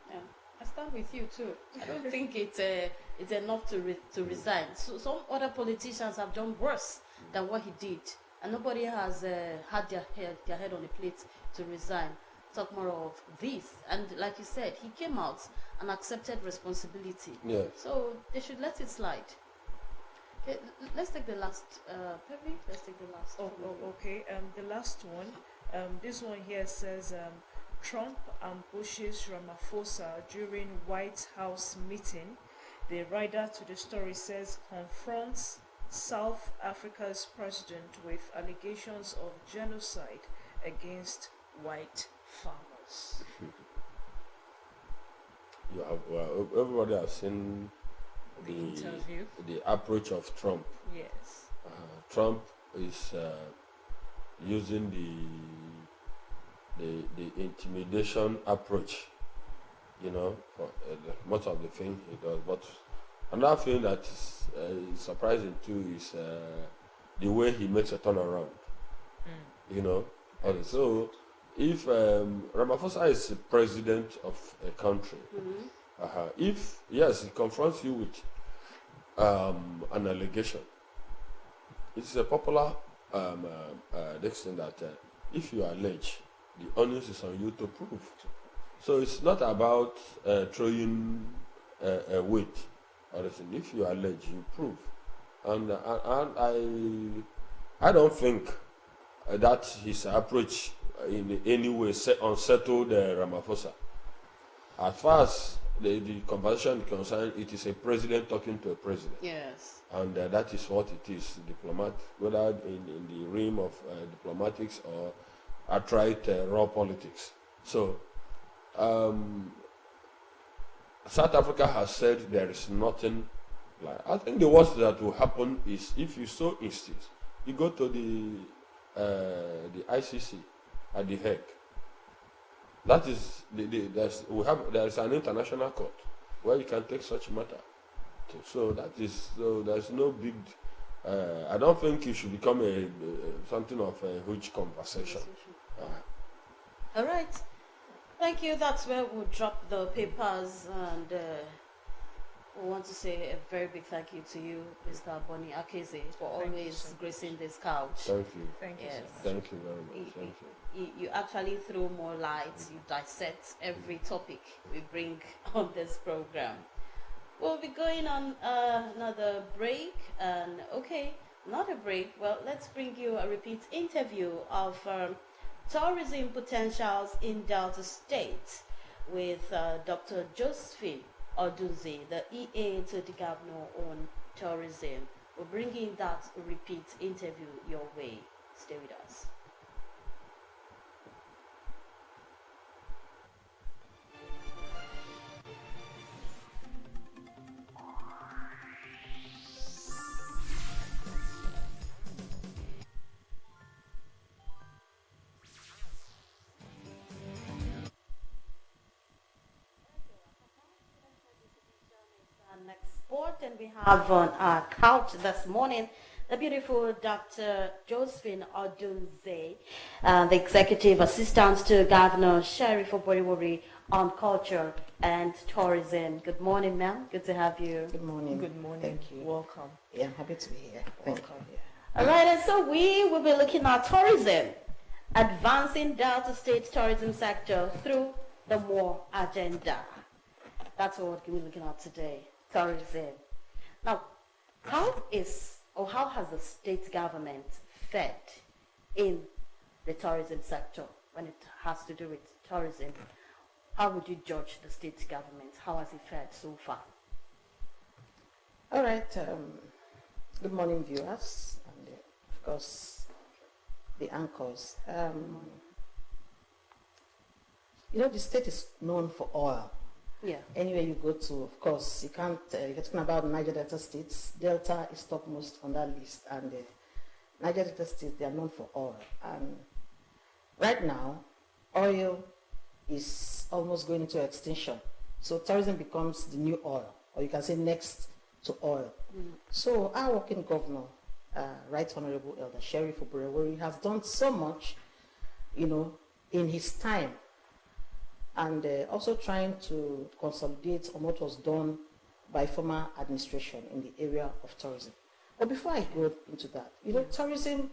S1: Yeah, I stand with you too. I don't think it's enough to resign. So some other politicians have done worse than what he did, and nobody has had their head on a plate to resign. Talk more of this, and like you said, he came out and accepted responsibility.
S3: Yes.
S1: So they should let it slide. Okay, let's take the last. Perry, let's take the last.
S2: Okay. The last one. This one here says Trump ambushes Ramaphosa during White House meeting. The writer to the story says confronts South Africa's president with allegations of genocide against white farmers.
S3: You have, well, everybody has seen
S2: The interview.
S3: the approach of Trump.
S2: Yes.
S3: Trump is using the intimidation approach, for most of the thing he does. But another thing that is surprising too is the way he makes a turnaround. So if Ramaphosa is the president of a country, if he confronts you with an allegation, it's a popular thing that if you allege, the onus is on you to prove. So it's not about throwing weight. If you allege, you prove. And I don't think that his approach in any way unsettled Ramaphosa. As far as the conversation is concerned, it is a president talking to a president.
S1: Yes.
S3: And that is what it is, whether in the realm of diplomatics or outright raw politics. So, South Africa has said there is nothing like. I think the worst that will happen is if you so insist, you go to the ICC at The Hague. That is there is an international court where you can take such matter. So there's no big. I don't think it should become something of a huge conversation.
S1: All right. Thank you. That's where we'll drop the papers, and we want to say a very big thank you to you, Mr. Bonnie Akeze, for always gracing this couch.
S3: Thank you.
S2: Thank you.
S1: Yes.
S3: Thank you very much. Thank you.
S1: You actually throw more light. You dissect every topic we bring on this program. We'll be going on another break, and not a break. Well, let's bring you a repeat interview of tourism potentials in Delta State with Dr. Josephine Odunze, the EA to the Governor on Tourism. We're bringing that repeat interview your way. Stay with us. Next sport, and we have on our couch this morning the beautiful Dr. Josephine Odunze, the Executive Assistant to Governor Sheriff Oboriwori on Culture and Tourism. Good morning, ma'am. Good to have you.
S4: Good morning.
S2: Good morning.
S4: Thank you.
S2: Welcome.
S4: Yeah, I'm happy to be here. Thank
S2: Welcome.
S4: you.
S1: All right, and so we will be looking at tourism, advancing Delta State tourism sector through the MORE agenda. That's what we're looking at today. Tourism. Now, how has the state government fared in the tourism sector when it has to do with tourism? How would you judge the state government? How has it fared so far?
S4: All right. Good morning, viewers, and of course, the anchors. The state is known for oil.
S1: Yeah.
S4: Anywhere you go to, of course, you can't, if you're talking about Niger Delta states, Delta is topmost on that list. And Niger Delta states, they are known for oil. And right now, oil is almost going into extinction. So tourism becomes the new oil, or you can say next to oil. So our working governor, Right Honorable Elder Sheriff Oborevwori, has done so much, in his time, and also trying to consolidate on what was done by former administration in the area of tourism. But before I go into that, tourism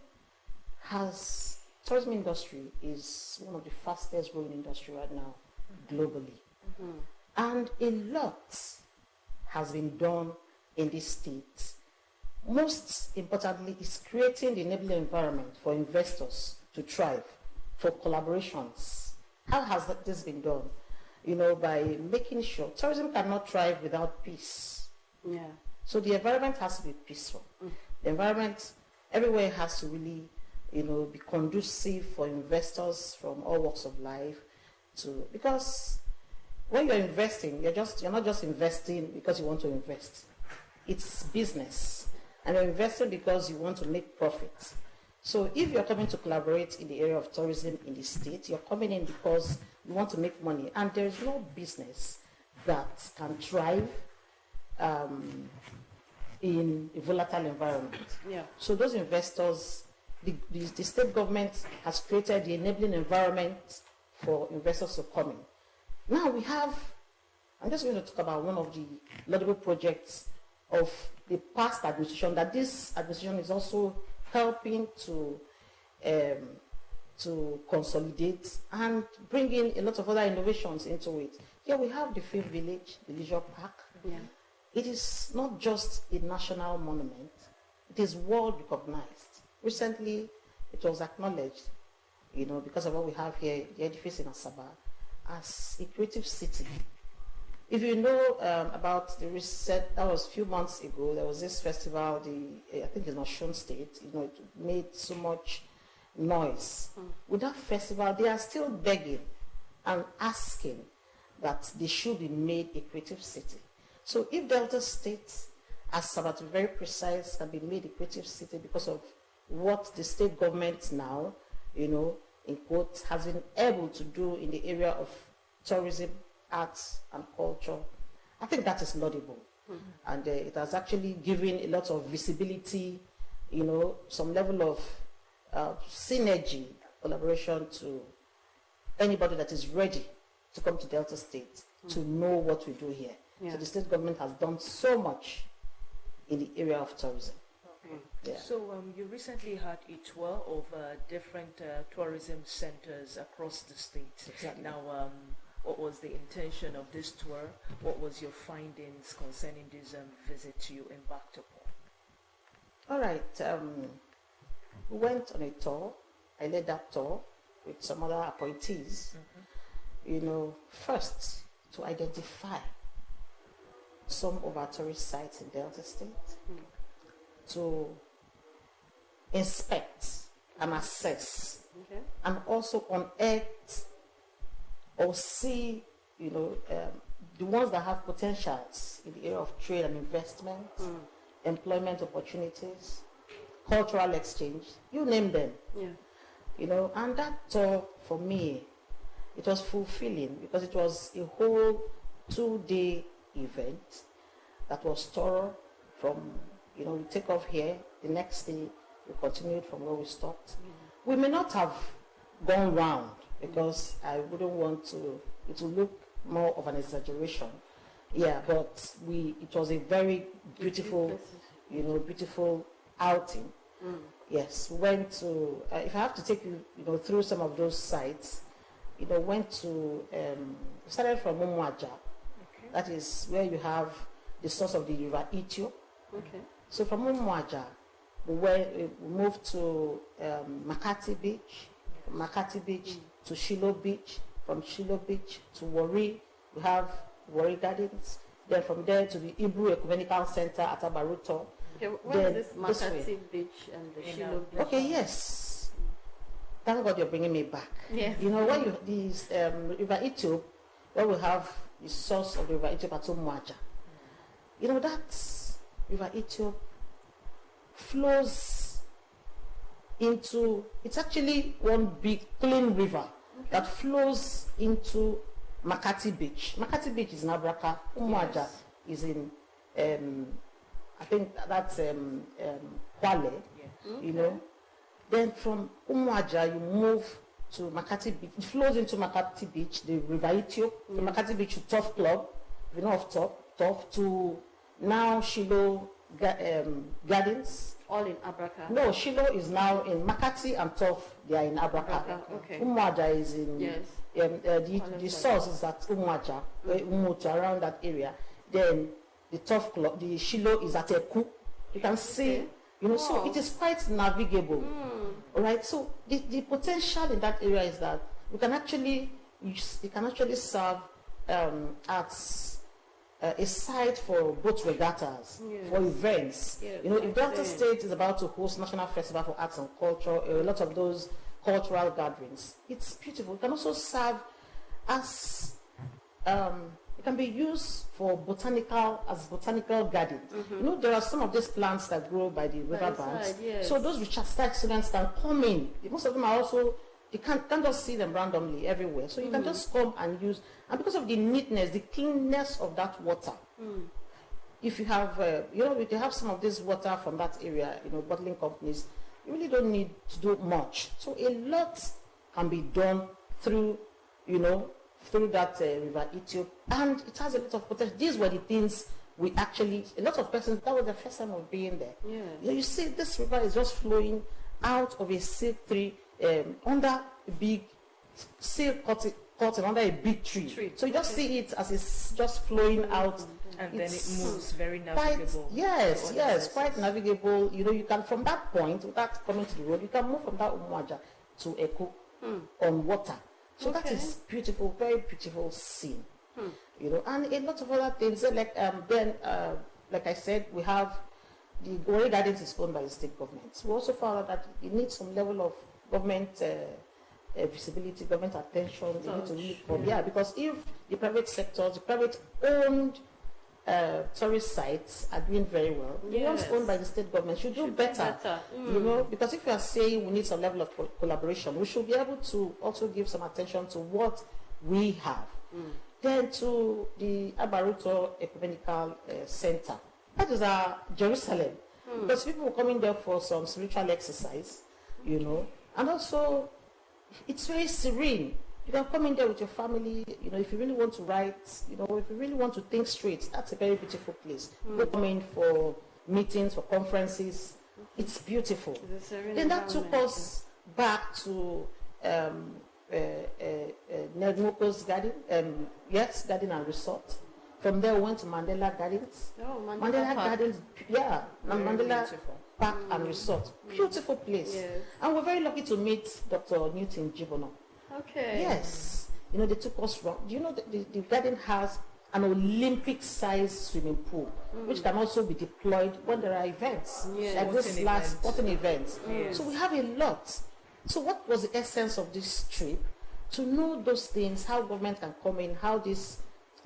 S4: industry is one of the fastest growing industry right now globally. And a lot has been done in this state. Most importantly is creating the enabling environment for investors to thrive, for collaborations. How has this been done? By making sure tourism cannot thrive without peace.
S1: Yeah.
S4: So the environment has to be peaceful. The environment everywhere has to really, be conducive for investors from all walks of life because when you're investing, you're not just investing because you want to invest. It's business. And you're investing because you want to make profit. So if you're coming to collaborate in the area of tourism in the state, you're coming in because you want to make money. And there's no business that can thrive in a volatile environment.
S1: Yeah.
S4: So those investors, the state government has created the enabling environment for investors to come in. Now I'm just going to talk about one of the laudable projects of the past administration that this administration is also helping to consolidate and bring in a lot of other innovations into it. Here we have the Film Village, the leisure park.
S1: Yeah.
S4: It is not just a national monument, it is world recognized. Recently, it was acknowledged, because of what we have here, the edifice in Asaba, as a creative city. If you know about the recent, that was a few months ago, there was this festival, I think in Osun State, it made so much noise. With that festival, they are still begging and asking that they should be made a creative city. So if Delta State, as Asaba, to be very precise, can be made a creative city because of what the state government now, in quotes, has been able to do in the area of tourism, arts and culture, I think that is laudable. And it has actually given a lot of visibility, some level of synergy, collaboration to anybody that is ready to come to Delta State to know what we do here.
S1: Yeah.
S4: So the state government has done so much in the area of tourism. Yeah.
S2: So you recently had a tour of different tourism centers across the state.
S4: Exactly.
S2: Now, what was the intention of this tour? What was your findings concerning this visit you embarked upon?
S4: All right. We went on a tour. I led that tour with some other appointees. First to identify some of our tourist sites in Delta State, to inspect and assess, and also unearth or see, the ones that have potentials in the area of trade and investment, employment opportunities, cultural exchange, you name them.
S1: Yeah.
S4: And that tour for me, it was fulfilling because it was a whole 2-day event that was thorough from, we take off here, the next day we continued from where we stopped. We may not have gone round because I wouldn't want it will look more of an exaggeration. Yeah, but it was a very beautiful, beautiful outing. Yes, we went to, if I have to take you, through some of those sites, went to, started from Umuaja.
S2: Okay.
S4: That is where you have the source of the river Itio.
S1: Okay.
S4: So from Umuaja, we moved to Makati Beach, from Makati Beach to Shiloh Beach, from Shiloh Beach to Warri. We have Warri Gardens. Then from there to the Hebrew Ecumenical Center at Abaruto.
S1: Okay, where is this Makati Beach and the Shiloh Beach?
S4: Okay, yes. Thank God you're bringing me back.
S1: Yes.
S4: When these River Ethiop, where we have the source of the River Ethiop at Umuaja. That River Ethiop flows into, it's actually one big clean river that flows into Makati Beach. Makati Beach is in Abraka. Umuaja is in, I think that's Kwale, you know. Then from Umuaja, you move to Makati Beach. It flows into Makati Beach, the River Ethiop, from Makati Beach to Tough Club, you know, of Tough to now Shiloh Gardens.
S1: All in Abraka.
S4: No, Shiloh is now in Makati and Tough, they are in Abraka.
S1: Okay.
S4: Umuaja is in,
S1: Yes.
S4: the source is at Umuaja, Umutu, around that area. Then the Tough Club, the Shiloh is at Eku. You can see, you know, so it is quite navigable. All right, so the potential in that area is that you can actually serve as a site for boat regattas, for events.
S1: Yes,
S4: You know, if Delta State is about to host National Festival for Arts and Culture, a lot of those cultural gatherings, it's beautiful. It can also serve as it can be used for botanical garden. You know, there are some of these plants that grow by the riverbanks.
S1: Yes.
S4: So those Richard Stark students can come in. Most of them are also, you can't just see them randomly everywhere. So you can just come and use, and because of the neatness, the cleanness of that water, if you have, you know, if you have some of this water from that area, you know, bottling companies, you really don't need to do much. So a lot can be done through, you know, through that River Ethiop, and it has a lot of potential. These were the things we actually, a lot of persons, that was the first time of being there.
S1: Yes.
S4: You know, you see this river is just flowing out of a silk tree, under a big silk curtain under a big tree. So you just see it as it's just flowing out.
S2: And then it
S4: It's
S2: moves very
S4: quite,
S2: navigable.
S4: yes, quite navigable. You know, you can, from that point, without coming to the road, you can move from that Umuaja to Eko on water. So that is beautiful, very beautiful scene. You know, and a lot of other things. Like like I said, we have the Gori Gardens is owned by the state government. We also found out that it needs some level of government visibility, government attention. They need to look for, because if the private sectors, the private owned tourist sites are doing very well, the ones owned by the state government should do better. You know, because if you are saying we need some level of collaboration, we should be able to also give some attention to what we have. Then to the Abaruto Ecumenical Center. That is our Jerusalem. Because people will come in there for some spiritual exercise, you know, and also it's very serene. You can come in there with your family, you know, if you really want to write, you know, if you really want to think straight, that's a very beautiful place. You come in for meetings, for conferences, it's beautiful. Then that took us back to Nedmoko's garden, garden and resort. From there we went to Mandela Gardens. Mandela Gardens, Mandela Park and Resort. Beautiful place.
S1: Yes.
S4: And we're very lucky to meet Dr. Newton Jibono.
S1: Okay.
S4: Yes. You know, they took us from, do you know the garden has an Olympic-sized swimming pool, which can also be deployed when there are events, like this last sporting events. So we have a lot. So what was the essence of this trip? To know those things, how government can come in, how the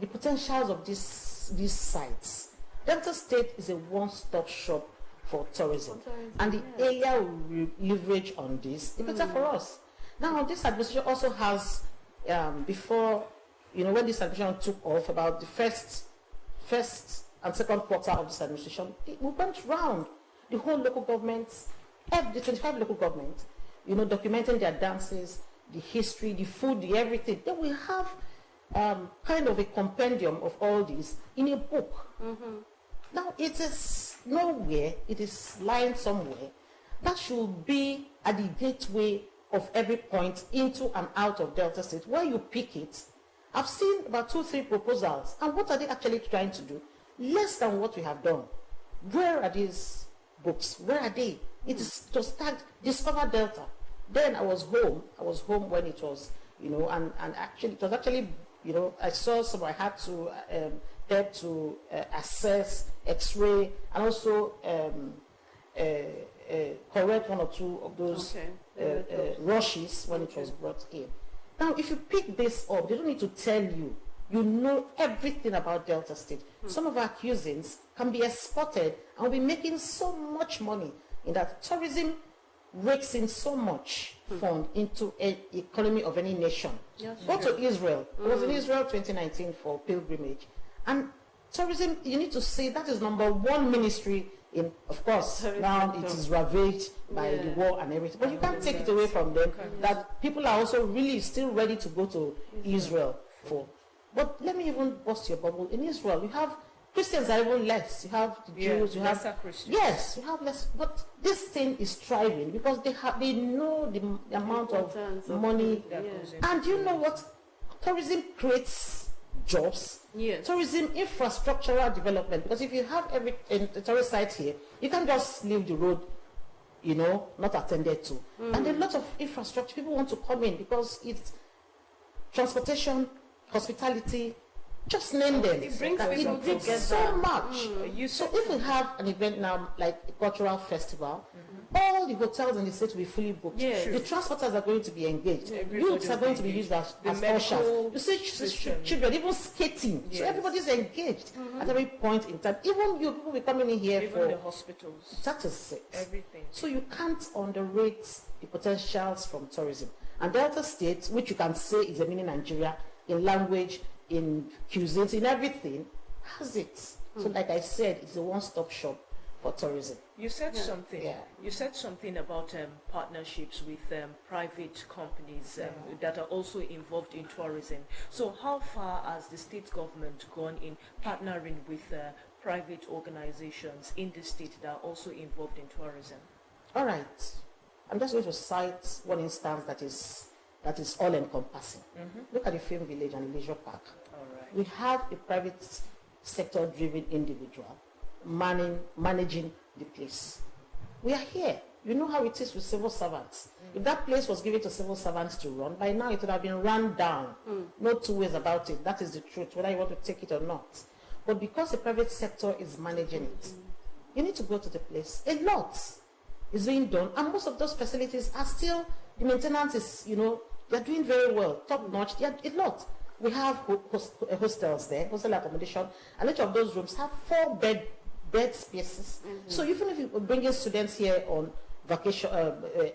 S4: potentials of these sites. Delta State is a one-stop shop for tourism. And the area will leverage on this, the better for us. Now, this administration also has, before, you know, when this administration took off, about the first and second quarter of this administration, we went round the whole local governments, the 25 local governments, you know, documenting their dances, the history, the food, the everything. Then we have kind of a compendium of all these in a book. Now, it is nowhere, it is lying somewhere. That should be at the gateway of every point into and out of Delta State. Where you pick it, I've seen about 2-3 proposals. And what are they actually trying to do? Less than what we have done. Where are these books? Where are they? It is to start Discover Delta. Then I was home when it was, you know, and actually, it was actually, you know, I saw some, I had to help to assess, x-ray, and also correct one or two of those rushes when it was brought in. Now, if you pick this up, they don't need to tell you. You know everything about Delta State. Some of our cuisines can be exported and we'll be making so much money in that. Tourism rakes in so much fund into an economy of any nation.
S1: Yes,
S4: Go to Israel. I was in Israel 2019 for pilgrimage. And tourism, you need to say that is number one ministry in, of course,
S1: Tourism
S4: now it is ravaged by the war and everything. But you can't take it away from them that people are also really still ready to go to Israel for. But let me even bust your bubble. In Israel, you have Christians are even less. You have the Jews, you have
S2: Christians.
S4: yes, you have less. But this thing is thriving because they know the amount of money. And you know what? Tourism creates jobs.
S1: Yes.
S4: Tourism infrastructural development. Because if you have every tourist site here, you can't just leave the road, you know, not attended to. And a lot of infrastructure, people want to come in because it's transportation, hospitality, just name them.
S1: It brings
S4: That
S1: people
S4: it brings
S1: together.
S4: so much. So if we have an event now like a cultural festival, all the hotels in the state will be fully booked.
S1: Yes.
S4: The transporters are going to be engaged.
S2: Everybody
S4: Youths are
S2: will
S4: going
S2: be
S4: to be used as
S2: medical
S4: ushers. You see
S2: system.
S4: children, even skating. So
S2: Yes.
S4: everybody's engaged at every point in time. Even you people will be coming in here
S2: Even the
S4: for
S2: hospitals,
S4: that is it.
S2: everything.
S4: So you can't underrate the potentials from tourism. And Delta State, which you can say is a mini Nigeria in language, in cuisines, in everything, has it. So like I said, it's a one-stop shop for tourism.
S2: You said something.
S4: Yeah.
S2: You said something about partnerships with private companies that are also involved in tourism. So how far has the state government gone in partnering with private organizations in the state that are also involved in tourism?
S4: All right. I'm just going to cite one instance that is all-encompassing. Look at the Film Village and the Leisure Park.
S2: All right.
S4: We have a private sector-driven individual managing the place. We are here. You know how it is with civil servants. If that place was given to civil servants to run, by now it would have been run down. No two ways about it. That is the truth, whether you want to take it or not. But because the private sector is managing it, you need to go to the place. A lot is being done, and most of those facilities are still, the maintenance is, you know, they're doing very well, top notch. They're a lot. We have hostels there, hostel accommodation, and each of those rooms have 4 bed spaces. So even if you bring in students here on vacation,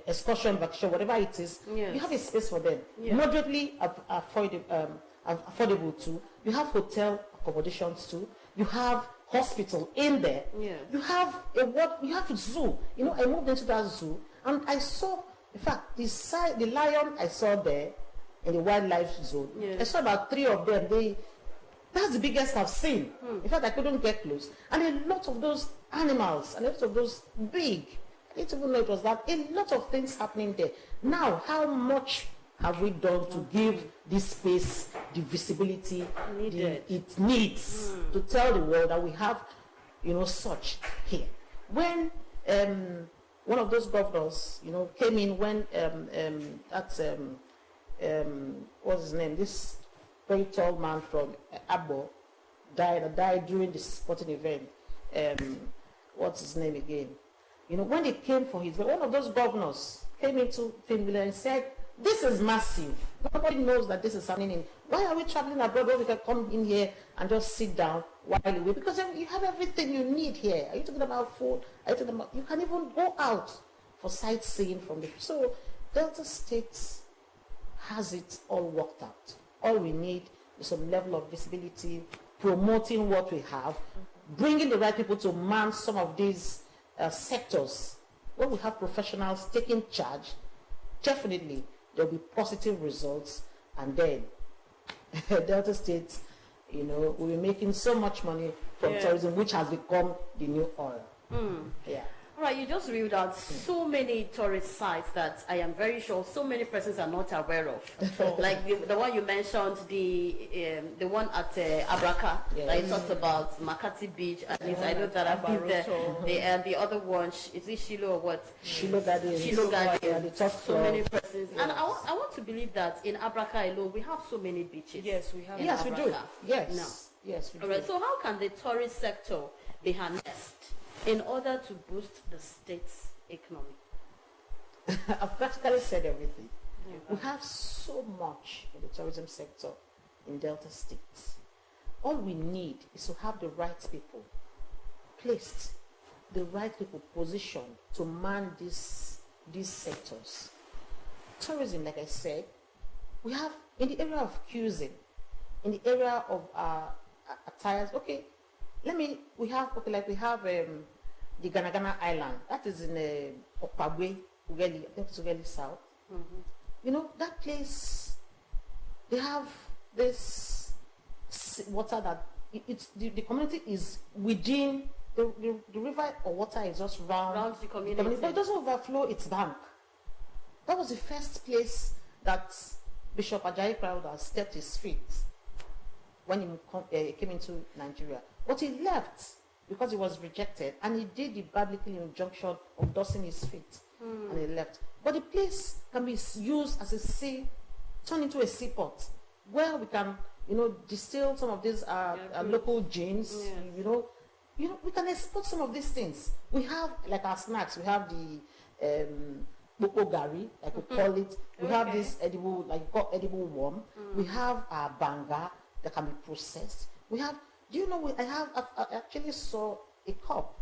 S4: excursion, vacation, whatever it is,
S1: Yes.
S4: you have a space for them.
S1: Yeah.
S4: Moderately affordable too. You have hotel accommodations too. You have hospital in there.
S1: Yes.
S4: You have you have a zoo. You know, I moved into that zoo and I saw, in fact, the lion I saw there in the wildlife zone.
S1: Yes.
S4: I saw about 3 of them. That's the biggest I've seen. In fact, I couldn't get close. And a lot of those animals, and a lot of those big, I didn't even know it was that, a lot of things happening there. Now, how much have we done to give this space the visibility it needs to tell the world that we have, you know, such here? When one of those governors, you know, came in when what's his name? This very tall man from Abo died during the sporting event. What's his name again? You know, when they came for his, one of those governors came into Finville and said, "This is massive. Nobody knows that this is happening. Why are we traveling abroad when we can come in here and just sit down while we wait? Because you have everything you need here. Are you talking about food? Are you talking about, you can even go out for sightseeing from the, so Delta State has it all worked out. All we need is some level of visibility, promoting what we have, bringing the right people to man some of these sectors. When we have professionals taking charge, definitely there will be positive results, and then Delta State, you know, will be making so much money from tourism, which has become the new oil. Yeah.
S1: All right, you just reviewed out so many tourist sites that I am very sure so many persons are not aware of. Like the one you mentioned, the one at Abraka, that you talked about, Makati Beach. At least I know that I've been there. The other one, is it Shiloh or what?
S4: Shiloh Garden.
S1: Shiloh Garden.
S4: Yeah, the top
S1: So
S4: floor.
S1: many persons. And I want to believe that in Abraka alone, we have so many beaches.
S2: Yes, we have.
S4: Yes, we do.
S1: Abraka.
S4: Yes.
S1: No.
S4: Yes, we do.
S1: All right, so how can the tourist sector be harnessed in order to boost the state's economy?
S4: I've practically said everything. We have so much in the tourism sector in Delta State. All we need is to have the right people placed, the right people positioned to man this these sectors. Tourism, like I said, we have in the area of cuisine, in the area of attires. Okay, we have the Ganagana Island. That is in Okpagwe, Ughelli. I think it's Ughelli South. You know, that place, they have this water that the community is within the river, or water is just round
S1: the community.
S4: But it doesn't overflow its bank. That was the first place that Bishop Ajayi Crowther stepped his feet when he came into Nigeria. But he left because he was rejected, and he did the biblical injunction of dusting his feet, and he left. But the place can be used as a turn into a seaport, where we can, distill some of these local gins.
S1: Yes.
S4: We can export some of these things. We have, like our snacks, we have the boko gari, like we call it. We have this edible, like you call edible worm. We have our banga that can be processed. We have, I actually saw a cup,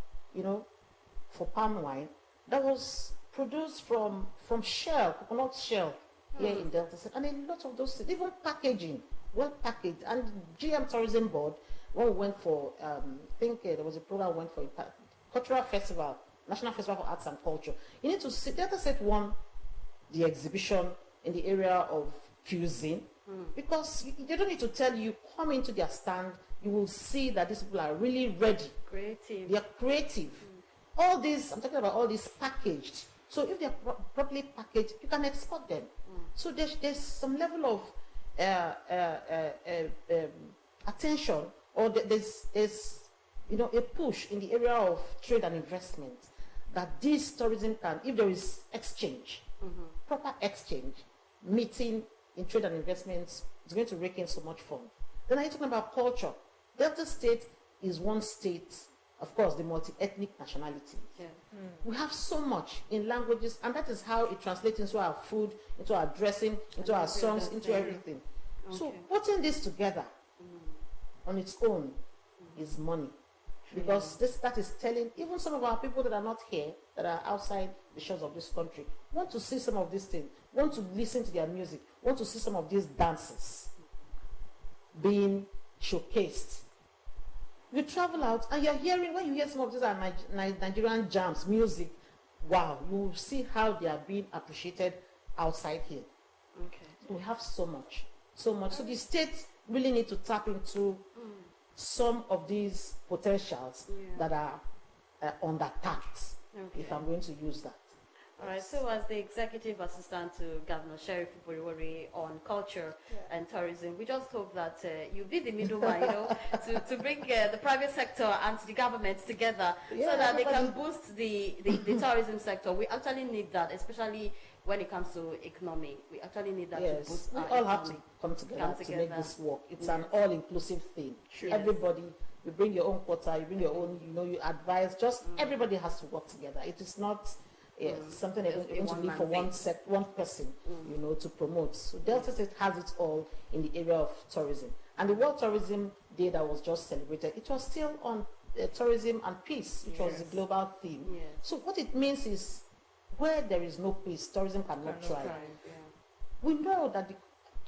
S4: for palm wine that was produced from shell, coconut shell, here in Delta State, and a lot of those things, even packaging, well packaged. And GM Tourism Board, when we went for, I think there was a program we went for cultural festival, National Festival for Arts and Culture. You need to see, Delta State won the exhibition in the area of cuisine, because they don't need to tell you, come into their stand, you will see that these people are really ready.
S1: Creative.
S4: They are creative. All these, I'm talking about all these packaged. So if they're properly packaged, you can export them. So there's some level of attention, or there's a push in the area of trade and investment, that this tourism can, if there is exchange, proper exchange, meeting in trade and investments, it's going to rake in so much fund. Then are you talking about culture? Delta State is one state, of course, the multi-ethnic nationality.
S1: Yeah.
S4: We have so much in languages, and that is how it translates into our food, into our dressing, into our songs, into everything. So putting this together on its own is money. Because that is telling, even some of our people that are not here, that are outside the shores of this country, want to see some of these things, want to listen to their music, want to see some of these dances being showcased. You travel out and you're hearing, when you hear some of these Nigerian jams, music, wow, you will see how they are being appreciated outside here.
S1: Okay.
S4: We have so much. So the states really need to tap into some of these potentials that are undertapped, if I'm going to use that.
S1: All right, so as the executive assistant to Governor Sheriff Uburiwori on culture and tourism, we just hope that you'll be the middleman, to bring the private sector and the government together so that they can boost the tourism sector. We actually need that, especially when it comes to economy. We actually need that to boost
S4: we
S1: our
S4: all have to
S1: economy.
S4: come together to make this work. It's an
S1: Yes.
S4: all-inclusive thing.
S1: Yes.
S4: Everybody, you bring your own quota, you bring your own, you advise, just everybody has to work together. It is not something that
S1: Just
S4: you're going to leave for one person, to promote. So Delta State has it all in the area of tourism. And the World Tourism Day that was just celebrated, it was still on tourism and peace, which was the global theme.
S1: Yes.
S4: So what it means is, where there is no peace, tourism cannot thrive. We know that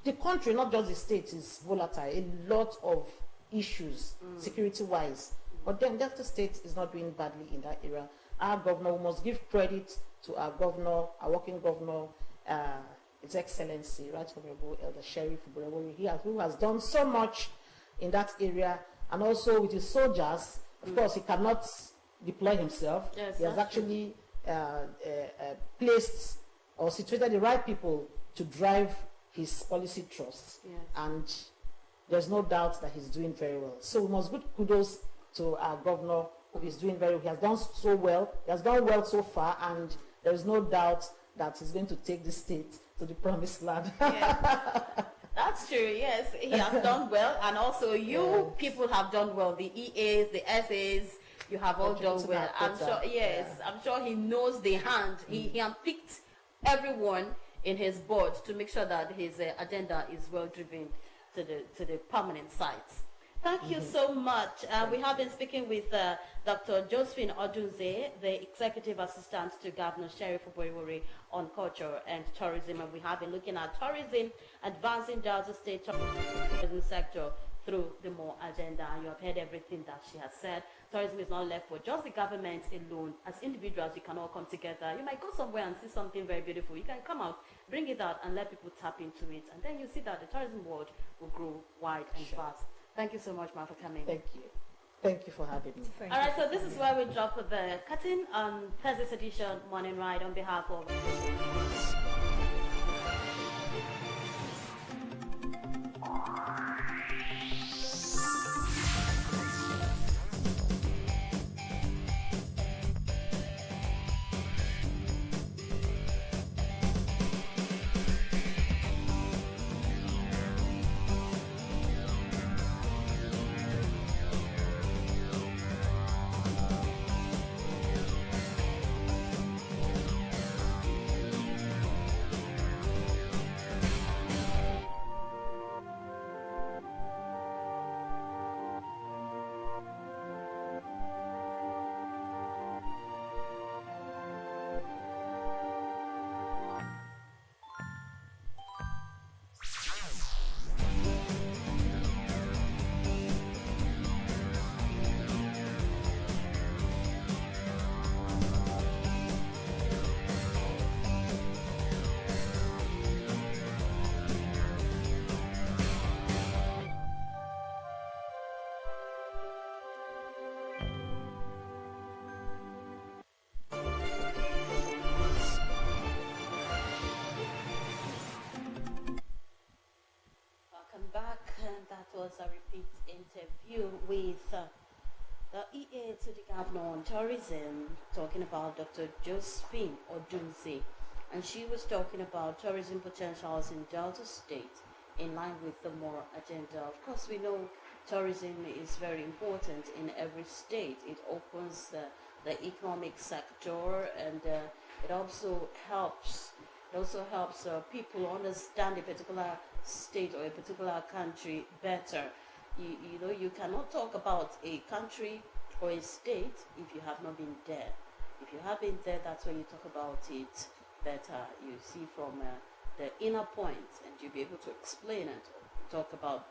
S4: the country, not just the state, is volatile. A lot of issues, security-wise. But then Delta State is not doing badly in that area. Our governor, we must give credit to our governor, our working governor, His Excellency, Right Honorable Elder Sheriff Uburiwori, who has done so much in that area, and also with his soldiers. Of course, he cannot deploy himself.
S1: Yes,
S4: he has actually placed or situated the right people to drive his policy trusts, and there's no doubt that he's doing very well. So we must give kudos to our governor, who is doing very well. He has done so well. He has done well so far, and there is no doubt that he's going to take the state to the promised land.
S1: Yes. That's true. Yes, he has done well, and also you people have done well. The EAs, the SAs, you have all done well. I'm sure. Yes, I'm sure he knows the hand. He picked everyone in his board to make sure that his agenda is well driven to the permanent sites. Thank you so much. We have been speaking with Dr. Josephine Odunze, the Executive Assistant to Governor Sheriff Oboiwori on culture and tourism, and we have been looking at tourism, advancing Delta State tourism sector through the MORE agenda, and you have heard everything that she has said. Tourism is not left for just the government alone. As individuals, you can all come together. You might go somewhere and see something very beautiful. You can come out, bring it out, and let people tap into it, and then you see that the tourism world will grow wide and vast. Thank you so much, Ma, for coming.
S4: Thank you. Thank you for having me.
S2: Thank
S1: All
S2: you
S1: right,
S2: for
S1: so this is
S2: coming.
S1: where we drop the curtain on Thursday's edition Morning Ride on behalf of... Welcome back, and that was a repeat interview with the EA to the Governor on Tourism, talking about Dr. Josephine Odunze, and she was talking about tourism potentials in Delta State in line with the MORE agenda. Of course, we know tourism is very important in every state. It opens the economic sector, and it also helps people understand a particular state or a particular country better. You know, you cannot talk about a country or a state if you have not been there. If you have been there, that's when you talk about it better. You see from the inner points, and you'll be able to explain and talk about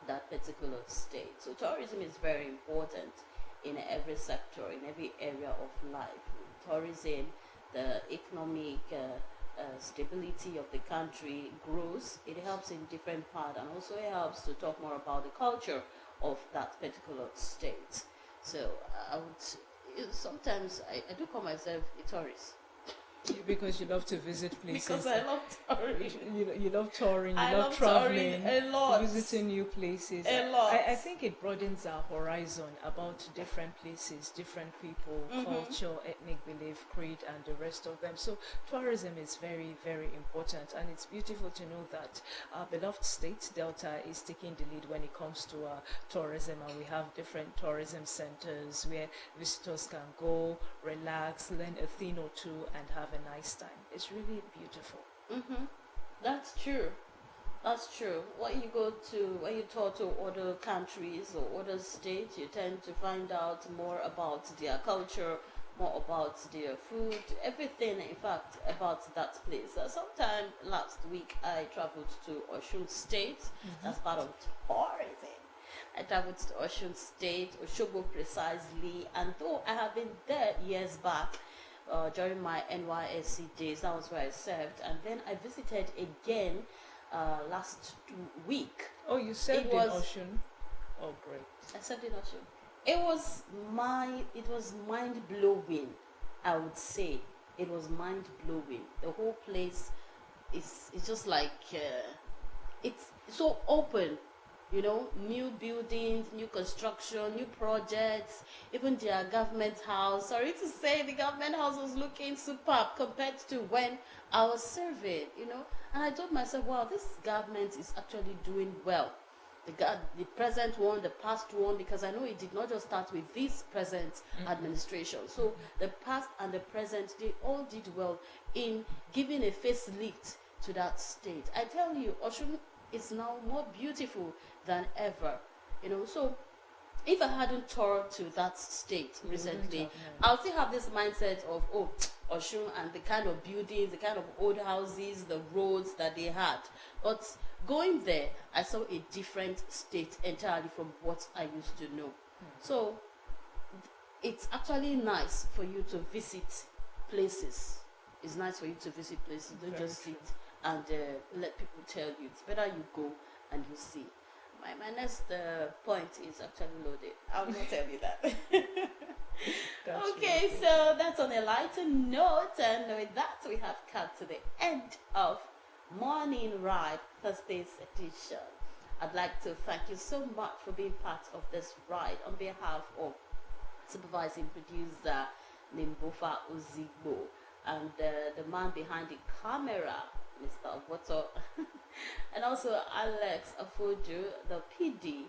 S1: that particular state. So tourism is very important in every sector, in every area of life. Tourism, the economic stability of the country grows. It helps in different parts, and also it helps to talk more about the culture of that particular state. So I would sometimes I do call myself a tourist
S2: Because you love to visit places.
S1: because I love touring.
S2: You love touring,
S1: I
S2: you love
S1: love
S2: traveling,
S1: touring a lot.
S2: visiting new places.
S1: A lot.
S2: I think it broadens our horizon about different places, different people, culture, ethnic belief, creed, and the rest of them. So tourism is very, very important, and it's beautiful to know that our beloved state, Delta, is taking the lead when it comes to tourism, and we have different tourism centers where visitors can go, relax, learn a thing or two, and have a nice time. It's really beautiful.
S1: That's true. That's true. When you talk to other countries or other states, you tend to find out more about their culture, more about their food, everything, in fact, about that place. Sometime last week, I traveled to Osun State. That's part of tourism. I traveled to Osun State, Osogbo precisely, and though I have been there years back, during my NYSC days, that was where I served, and then I visited again last week.
S2: Oh, you served
S1: It
S2: in
S1: was-
S2: Osun? Oh, great.
S1: I served in Osun. It was mind blowing. I would say it was mind blowing. The whole place is just like it's so open. You know, new buildings, new construction, new projects, even their government house. Sorry to say, the government house was looking superb compared to when I was serving, you know. And I told myself, wow, this government is actually doing well. The present one, the past one, because I know it did not just start with this present administration. So the past and the present, they all did well in giving a facelift to that state. I tell you, Osun is now more beautiful than ever. So if I hadn't toured to that state recently,
S2: have,
S1: I'll still have this mindset of, oh, Oshun, and the kind of buildings, the kind of old houses, the roads that they had. But going there, I saw a different state entirely from what I used to know. So it's actually nice for you to visit places. It's nice for you to visit places. Don't
S2: Very
S1: just
S2: true.
S1: sit and let people tell you. It's better you go and you see. My next point is actually loaded. I'll not tell you that.
S2: That's
S1: Okay,
S2: really good.
S1: so that's on a lighter note, and with that we have come to the end of Morning Ride Thursday's edition. I'd like to thank you so much for being part of this ride on behalf of supervising producer Nimbofa Ozigbo and the man behind the camera, Mr. Voto, and also Alex Afoju, the PD.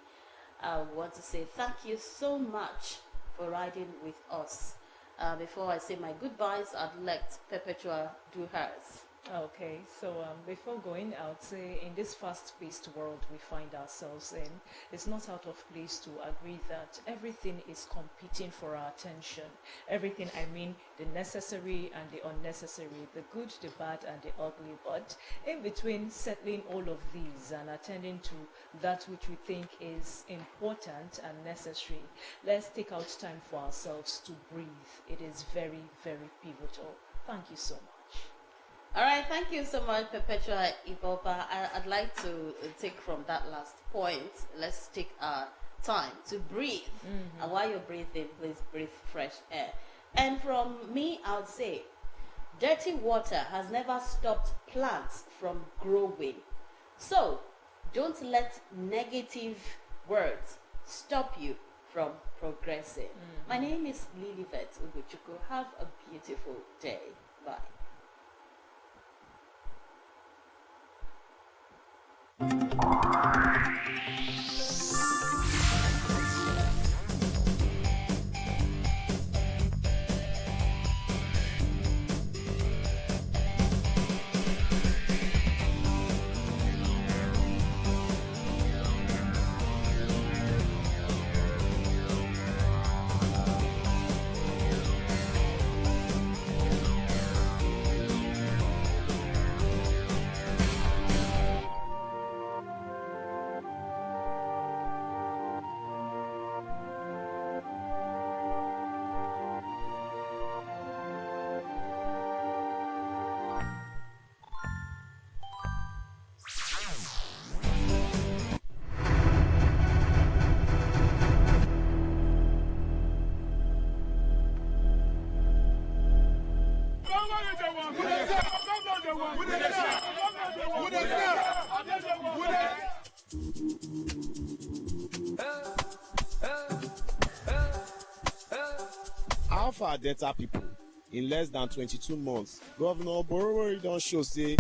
S1: I want to say thank you so much for riding with us. Before I say my goodbyes, I'd let Perpetua do hers.
S2: Okay, so before going, I would say in this fast-paced world we find ourselves in, it's not out of place to agree that everything is competing for our attention. Everything, I mean, the necessary and the unnecessary, the good, the bad, and the ugly. But in between settling all of these and attending to that which we think is important and necessary, let's take out time for ourselves to breathe. It is very, very pivotal. Thank you so much.
S1: All right, thank you so much, Perpetua Iboba. I'd like to take from that last point. Let's take our time to breathe. And while you're breathing, please breathe fresh air. And from me, I would say, dirty water has never stopped plants from growing. So, don't let negative words stop you from progressing. My name is Lilibet Ugochukwu. Have a beautiful day. Bye.
S5: Alpha Delta people, in less than 22 months, Governor Borowori don show say